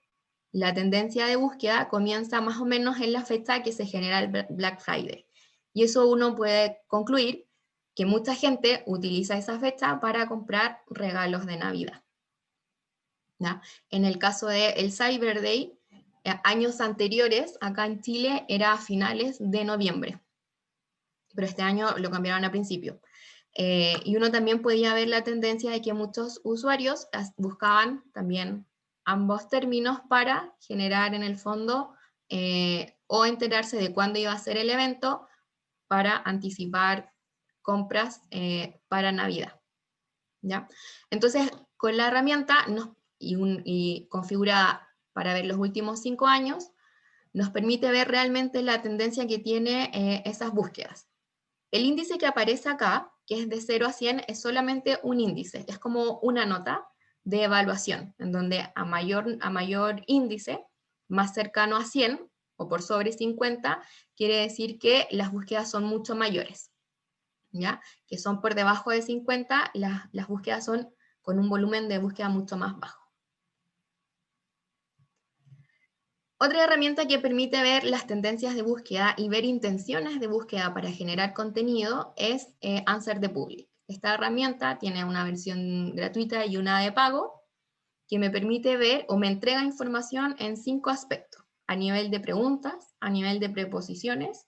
la tendencia de búsqueda comienza más o menos en la fecha que se genera el Black Friday. Y eso uno puede concluir que mucha gente utiliza esa fecha para comprar regalos de Navidad, ¿ya? En el caso del Cyber Day, años anteriores, acá en Chile, era a finales de noviembre. Pero este año lo cambiaron a principio. Y uno también podía ver la tendencia de que muchos usuarios buscaban también ambos términos para generar en el fondo o enterarse de cuándo iba a ser el evento para anticipar compras para Navidad, ¿ya? Entonces, con la herramienta y configurada para ver los últimos 5 años, nos permite ver realmente la tendencia que tiene esas búsquedas. El índice que aparece acá que es de 0 a 100, es solamente un índice, es como una nota de evaluación, en donde a mayor índice, más cercano a 100, o por sobre 50, quiere decir que las búsquedas son mucho mayores, ¿ya? Que son por debajo de 50, las búsquedas son con un volumen de búsqueda mucho más bajo. Otra herramienta que permite ver las tendencias de búsqueda y ver intenciones de búsqueda para generar contenido es Answer the Public. Esta herramienta tiene una versión gratuita y una de pago que me permite ver o me entrega información en 5 aspectos: a nivel de preguntas, a nivel de preposiciones,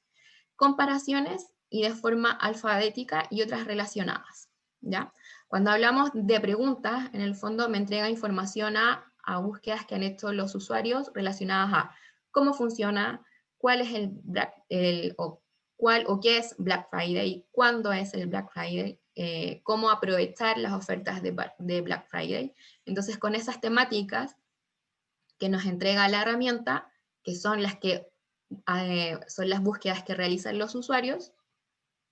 comparaciones y de forma alfabética y otras relacionadas, ¿ya? Cuando hablamos de preguntas, en el fondo me entrega información a búsquedas que han hecho los usuarios relacionadas a cómo funciona, cuál es qué es Black Friday, cuándo es el Black Friday, cómo aprovechar las ofertas de Black Friday. Entonces, con esas temáticas que nos entrega la herramienta, que son las búsquedas que realizan los usuarios,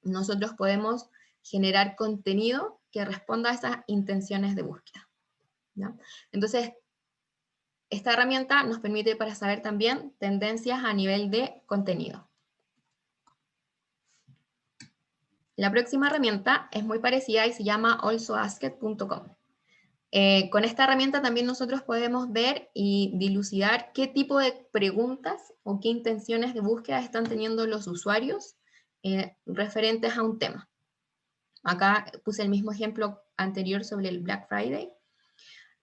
nosotros podemos generar contenido que responda a esas intenciones de búsqueda, ¿ya? Entonces, esta herramienta nos permite para saber también tendencias a nivel de contenido. La próxima herramienta es muy parecida y se llama alsoasked.com. Con esta herramienta también nosotros podemos ver y dilucidar qué tipo de preguntas o qué intenciones de búsqueda están teniendo los usuarios referentes a un tema. Acá puse el mismo ejemplo anterior sobre el Black Friday.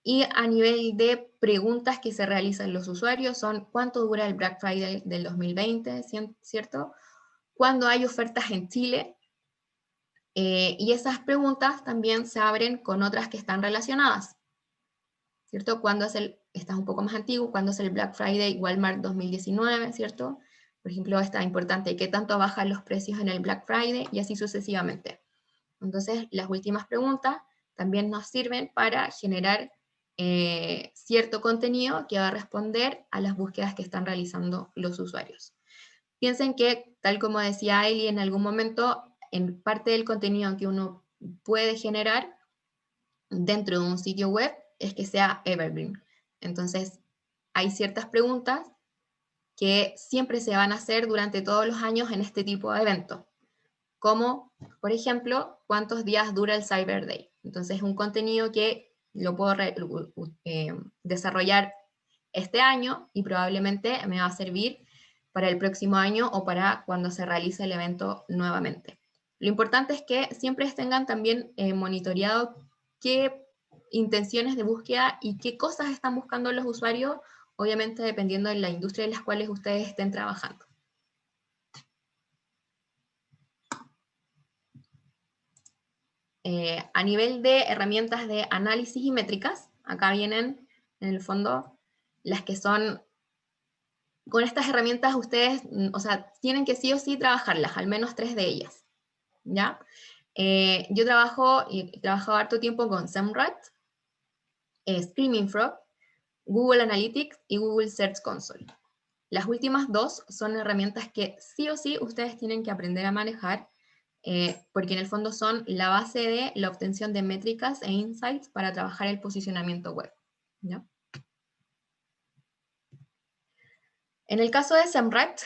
Y a nivel de preguntas que se realizan los usuarios son: ¿cuánto dura el Black Friday del 2020? ¿Cierto? ¿Cuándo hay ofertas en Chile? Y esas preguntas también se abren con otras que están relacionadas, ¿cierto? Esta es un poco más antiguo, ¿cuándo es el Black Friday Walmart 2019? ¿Cierto? Por ejemplo, está importante: ¿qué tanto bajan los precios en el Black Friday? Y así sucesivamente. Entonces, las últimas preguntas también nos sirven para generar cierto contenido que va a responder a las búsquedas que están realizando los usuarios. Piensen que, tal como decía Eli en algún momento, en parte del contenido que uno puede generar dentro de un sitio web es que sea evergreen. Entonces, hay ciertas preguntas que siempre se van a hacer durante todos los años en este tipo de eventos, como, por ejemplo, ¿cuántos días dura el Cyber Day? Entonces, es un contenido que lo puedo desarrollar este año y probablemente me va a servir para el próximo año o para cuando se realice el evento nuevamente. Lo importante es que siempre tengan también monitoreado qué intenciones de búsqueda y qué cosas están buscando los usuarios, obviamente dependiendo de la industria en las cuales ustedes estén trabajando. A nivel de herramientas de análisis y métricas, acá vienen, en el fondo, las que son... Con estas herramientas ustedes, o sea, tienen que sí o sí trabajarlas, al menos 3 de ellas, ¿ya? Yo he trabajado harto tiempo con Semrush, Screaming Frog, Google Analytics y Google Search Console. Las últimas 2 son herramientas que sí o sí ustedes tienen que aprender a manejar, porque en el fondo son la base de la obtención de métricas e insights para trabajar el posicionamiento web, ¿ya? En el caso de Semrush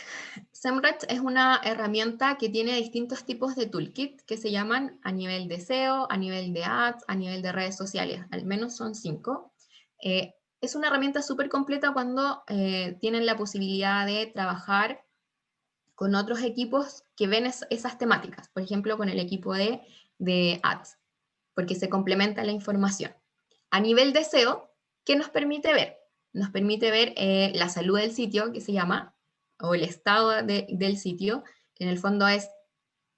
es una herramienta que tiene distintos tipos de toolkit que se llaman a nivel de SEO, a nivel de ads, a nivel de redes sociales, al menos son 5. Es una herramienta súper completa cuando tienen la posibilidad de trabajar con otros equipos que ven esas temáticas, por ejemplo, con el equipo de ads, porque se complementa la información. A nivel de SEO, ¿qué nos permite ver? Nos permite ver la salud del sitio, que se llama, o el estado del sitio, que en el fondo es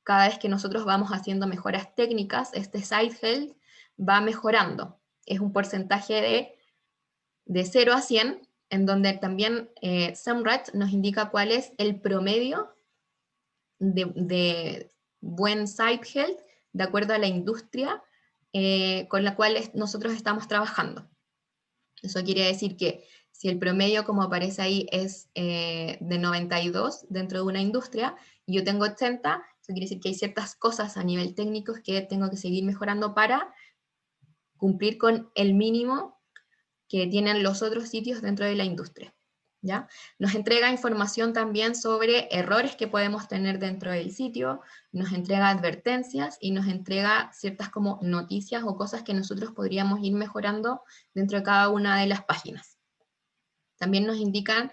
cada vez que nosotros vamos haciendo mejoras técnicas, este site health va mejorando. Es un porcentaje de 0 a 100, en donde también Semrush nos indica cuál es el promedio de buen site health de acuerdo a la industria con la cual nosotros estamos trabajando. Eso quiere decir que si el promedio, como aparece ahí, es de 92 dentro de una industria, y yo tengo 80, Eso quiere decir que hay ciertas cosas a nivel técnico que tengo que seguir mejorando para cumplir con el mínimo que tienen los otros sitios dentro de la industria, ¿ya? Nos entrega información también sobre errores que podemos tener dentro del sitio, nos entrega advertencias y nos entrega ciertas como noticias o cosas que nosotros podríamos ir mejorando dentro de cada una de las páginas. También nos indican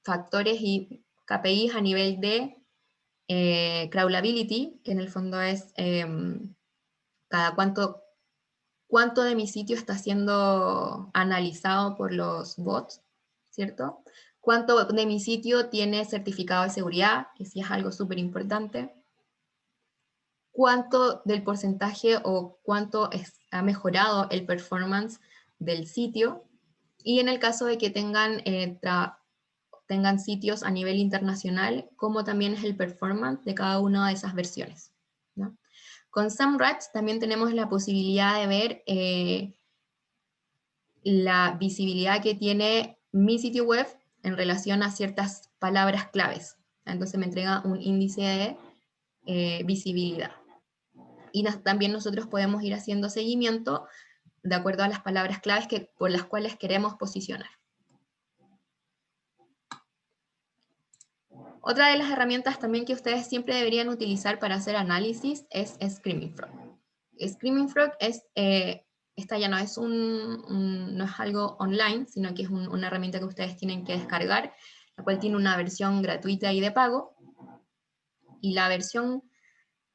factores y KPIs a nivel de crawlability, que en el fondo es cada cuánto de mi sitio está siendo analizado por los bots, ¿cierto? Cuánto de mi sitio tiene certificado de seguridad, que sí es algo súper importante. Cuánto del porcentaje o cuánto ha mejorado el performance del sitio. Y en el caso de que tengan sitios a nivel internacional, cómo también es el performance de cada una de esas versiones, ¿no? Con SEMrush también tenemos la posibilidad de ver la visibilidad que tiene mi sitio web en relación a ciertas palabras claves. Entonces me entrega un índice de visibilidad. Y también nosotros podemos ir haciendo seguimiento de acuerdo a las palabras claves por las cuales queremos posicionar. Otra de las herramientas también que ustedes siempre deberían utilizar para hacer análisis es Screaming Frog. Screaming Frog es, esta ya no es, no es algo online, sino que es una herramienta que ustedes tienen que descargar, la cual tiene una versión gratuita y de pago. Y la versión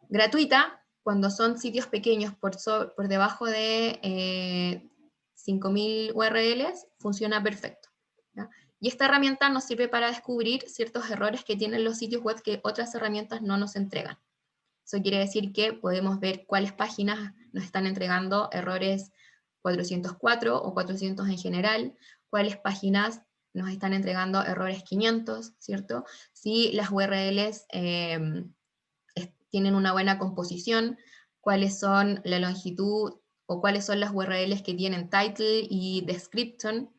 gratuita, cuando son sitios pequeños por debajo de 5.000 URLs, funciona perfecto, ¿ya? Y esta herramienta nos sirve para descubrir ciertos errores que tienen los sitios web que otras herramientas no nos entregan. Eso quiere decir que podemos ver cuáles páginas nos están entregando errores 404 o 400 en general, cuáles páginas nos están entregando errores 500, ¿cierto? Si las URLs tienen una buena composición, cuáles son la longitud o cuáles son las URLs que tienen title y description,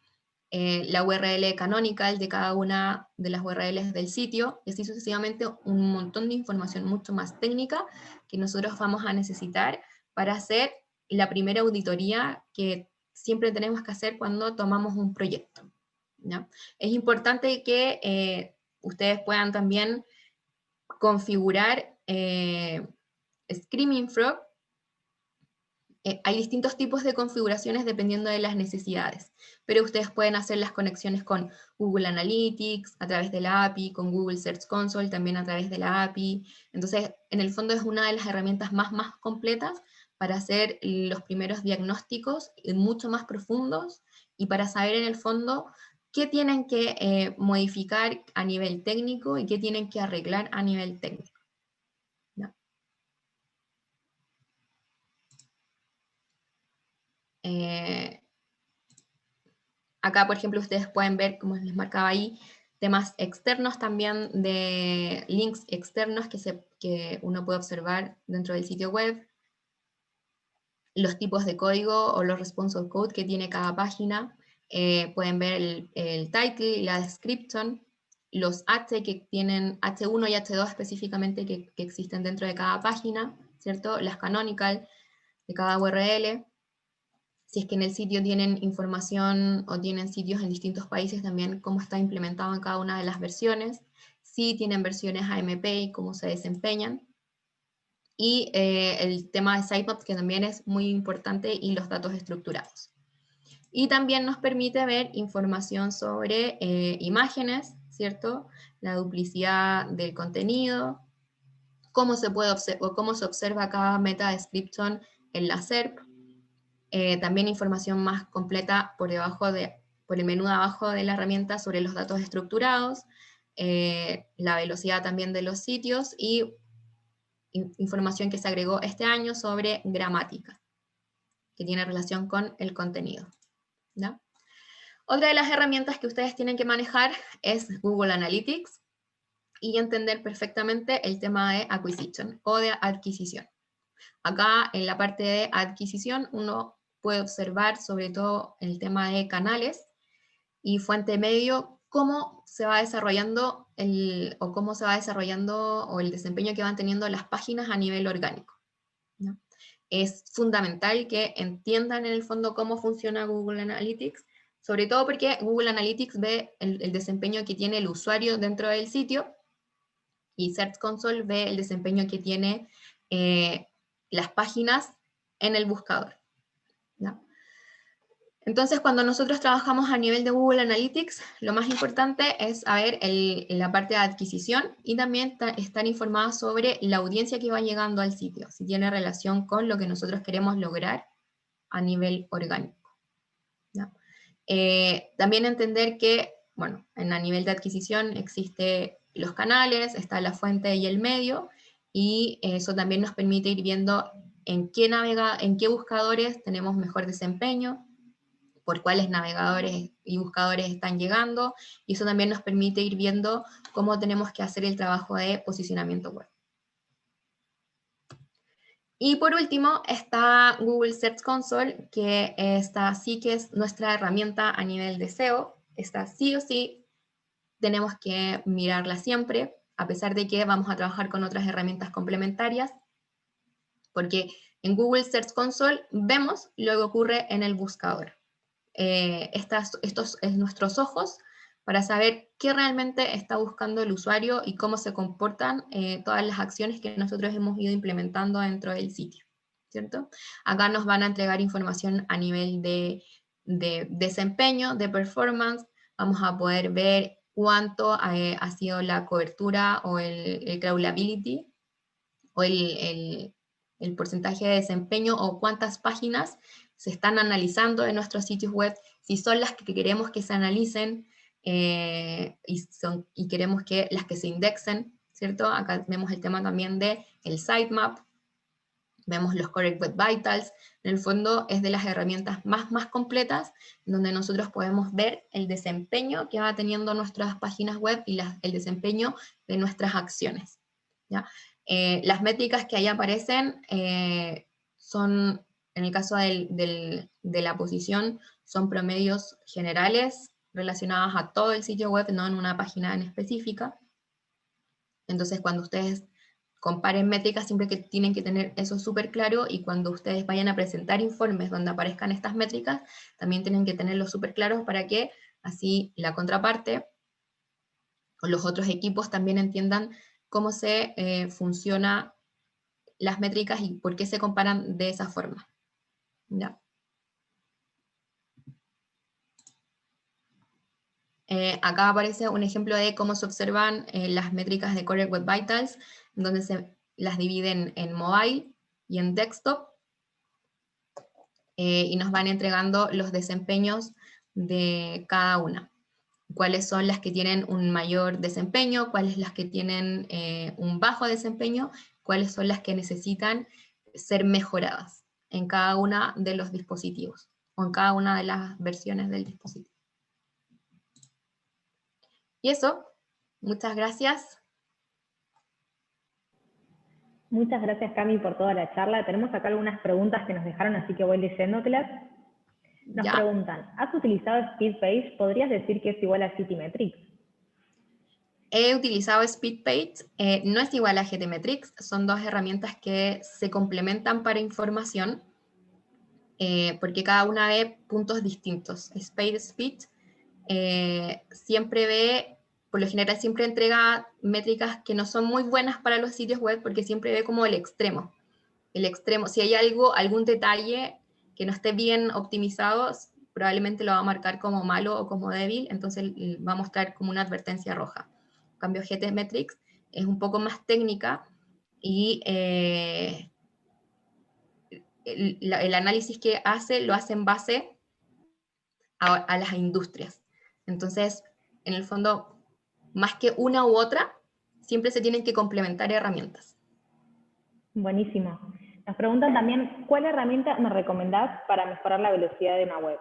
la URL canonical de cada una de las URLs del sitio, y así sucesivamente un montón de información mucho más técnica que nosotros vamos a necesitar para hacer la primera auditoría que siempre tenemos que hacer cuando tomamos un proyecto, ¿no? Es importante que ustedes puedan también configurar Screaming Frog. Hay distintos tipos de configuraciones dependiendo de las necesidades, pero ustedes pueden hacer las conexiones con Google Analytics, a través de la API, con Google Search Console, también a través de la API. Entonces, en el fondo es una de las herramientas más completas para hacer los primeros diagnósticos mucho más profundos y para saber en el fondo qué tienen que modificar a nivel técnico y qué tienen que arreglar a nivel técnico. Acá, por ejemplo, ustedes pueden ver, como les marcaba ahí, temas externos también de links externos que uno puede observar dentro del sitio web, los tipos de código o los responsive code que tiene cada página, pueden ver el title y la description, los H que tienen H1 y H2 específicamente que existen dentro de cada página, ¿cierto? Las canonical de cada URL. Si es que en el sitio tienen información o tienen sitios en distintos países también, cómo está implementado en cada una de las versiones, si tienen versiones AMP y cómo se desempeñan. Y el tema de sitemap, que también es muy importante, y los datos estructurados. Y también nos permite ver información sobre imágenes, ¿cierto? La duplicidad del contenido, cómo se observa cada meta description en la SERP. También información más completa por el menú de abajo de la herramienta sobre los datos estructurados, la velocidad también de los sitios y información que se agregó este año sobre gramática, que tiene relación con el contenido, ¿no? Otra de las herramientas que ustedes tienen que manejar es Google Analytics y entender perfectamente el tema de acquisition o de adquisición. Acá en la parte de adquisición uno puede observar sobre todo el tema de canales y fuente medio, cómo se va desarrollando o cómo se va desarrollando o el desempeño que van teniendo las páginas a nivel orgánico, ¿no? Es fundamental que entiendan en el fondo cómo funciona Google Analytics, sobre todo porque Google Analytics ve el desempeño que tiene el usuario dentro del sitio y Search Console ve el desempeño que tiene las páginas en el buscador, ¿no? Entonces, cuando nosotros trabajamos a nivel de Google Analytics, lo más importante es saber la parte de adquisición y también estar informados sobre la audiencia que va llegando al sitio, si tiene relación con lo que nosotros queremos lograr a nivel orgánico, ¿no? También entender que, bueno, a nivel de adquisición existen los canales, está la fuente y el medio, y eso también nos permite ir viendo en qué buscadores tenemos mejor desempeño, por cuáles navegadores y buscadores están llegando, y eso también nos permite ir viendo cómo tenemos que hacer el trabajo de posicionamiento web. Y por último está Google Search Console, que esta sí que es nuestra herramienta a nivel de SEO. Esta sí o sí tenemos que mirarla siempre, a pesar de que vamos a trabajar con otras herramientas complementarias, porque en Google Search Console vemos lo que ocurre en el buscador. Estos es nuestros ojos para saber qué realmente está buscando el usuario y cómo se comportan todas las acciones que nosotros hemos ido implementando dentro del sitio, ¿cierto? Acá nos van a entregar información a nivel de desempeño, de performance. Vamos a poder ver cuánto ha sido la cobertura o el crawlability o el porcentaje de desempeño o cuántas páginas se están analizando en nuestros sitios web, si son las que queremos que se analicen y queremos que las que se indexen, ¿cierto? Acá vemos el tema también de el sitemap, vemos los Correct Web Vitals. En el fondo es de las herramientas más completas donde nosotros podemos ver el desempeño que va teniendo nuestras páginas web y el desempeño de nuestras acciones, ¿ya? Las métricas que ahí aparecen son, en el caso de la posición, son promedios generales relacionados a todo el sitio web, no en una página en específica. Entonces, cuando ustedes comparen métricas, siempre que tienen que tener eso súper claro, y cuando ustedes vayan a presentar informes donde aparezcan estas métricas, también tienen que tenerlo súper claro para que así la contraparte o los otros equipos también entiendan cómo se funciona las métricas y por qué se comparan de esa forma, ¿ya? Acá aparece un ejemplo de cómo se observan las métricas de Correct Web Vitals, donde se las dividen en mobile y en desktop, y nos van entregando los desempeños de cada una. Cuáles son las que tienen un mayor desempeño, cuáles las que tienen un bajo desempeño, cuáles son las que necesitan ser mejoradas en cada una de los dispositivos o en cada una de las versiones del dispositivo. Y eso, muchas gracias. Muchas gracias, Cami, por toda la charla. Tenemos acá algunas preguntas que nos dejaron, así que voy leyéndotelas. Nos preguntan, ¿has utilizado SpeedPage? ¿Podrías decir que es igual a GTmetrix? He utilizado SpeedPage, no es igual a GTmetrix, son dos herramientas que se complementan para información, porque cada una ve puntos distintos. SpeedPage siempre ve, por lo general siempre entrega métricas que no son muy buenas para los sitios web, porque siempre ve como el extremo. Si hay algún detalle que no esté bien optimizado, probablemente lo va a marcar como malo o como débil, entonces va a mostrar como una advertencia roja. En cambio, GTmetrix es un poco más técnica y el análisis que hace lo hace en base a las industrias. Entonces, en el fondo, más que una u otra, siempre se tienen que complementar herramientas. Buenísimo. Nos preguntan también, ¿cuál herramienta me recomendás para mejorar la velocidad de una web?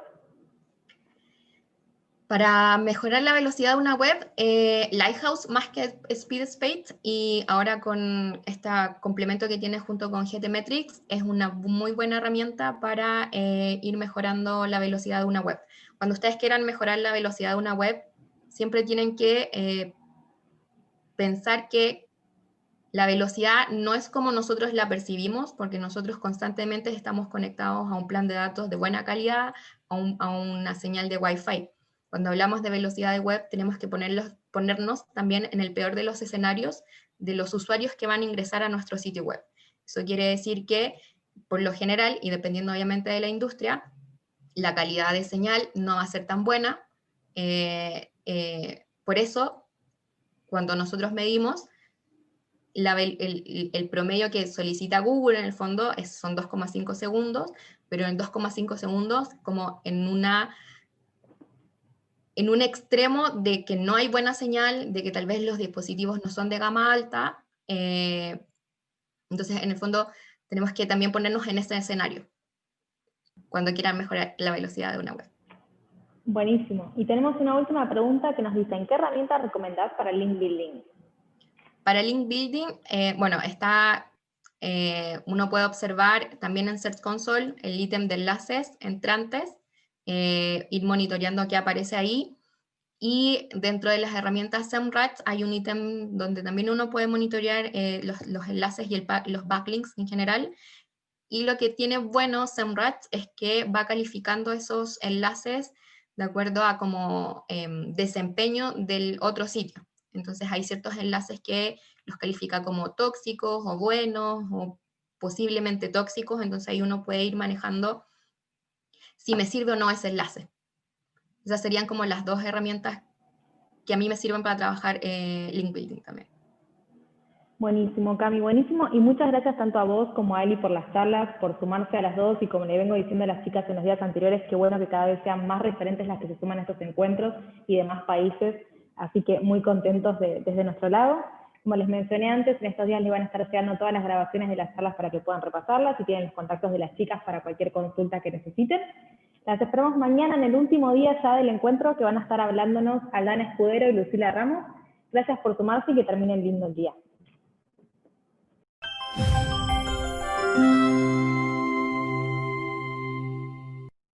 Para mejorar la velocidad de una web, Lighthouse más que SpeedPage, y ahora con este complemento que tiene junto con GTmetrix, es una muy buena herramienta para ir mejorando la velocidad de una web. Cuando ustedes quieran mejorar la velocidad de una web, siempre tienen que pensar que la velocidad no es como nosotros la percibimos, porque nosotros constantemente estamos conectados a un plan de datos de buena calidad, a una señal de Wi-Fi. Cuando hablamos de velocidad de web, tenemos que ponernos también en el peor de los escenarios de los usuarios que van a ingresar a nuestro sitio web. Eso quiere decir que, por lo general, y dependiendo obviamente de la industria, la calidad de señal no va a ser tan buena. Por eso, cuando nosotros medimos, el promedio que solicita Google en el fondo son 2,5 segundos, pero en 2,5 segundos como en un extremo de que no hay buena señal, de que tal vez los dispositivos no son de gama alta. Entonces, en el fondo, tenemos que también ponernos en ese escenario cuando quieran mejorar la velocidad de una web. Buenísimo. Y tenemos una última pregunta que nos dice, ¿qué herramienta recomendás para link building? Para link building, bueno, uno puede observar también en Search Console el ítem de enlaces entrantes, ir monitoreando qué aparece ahí, y dentro de las herramientas SEMrush hay un ítem donde también uno puede monitorear los enlaces y los backlinks en general, y lo que tiene bueno SEMrush es que va calificando esos enlaces de acuerdo a como desempeño del otro sitio. Entonces hay ciertos enlaces que los califica como tóxicos o buenos o posiblemente tóxicos, entonces ahí uno puede ir manejando si me sirve o no ese enlace. Esas serían como las dos herramientas que a mí me sirven para trabajar link building también. Buenísimo, Cami, buenísimo. Y muchas gracias tanto a vos como a Eli por las charlas, por sumarse a las dos, y como le vengo diciendo a las chicas en los días anteriores, qué bueno que cada vez sean más referentes las que se suman a estos encuentros y de más países, así que muy contentos desde nuestro lado. Como les mencioné antes, en estos días les van a estar llegando todas las grabaciones de las charlas para que puedan repasarlas y tienen los contactos de las chicas para cualquier consulta que necesiten. Las esperamos mañana en el último día ya del encuentro, que van a estar hablándonos Aldana Escudero y Lucila Ramos. Gracias por sumarse y que terminen lindo el día.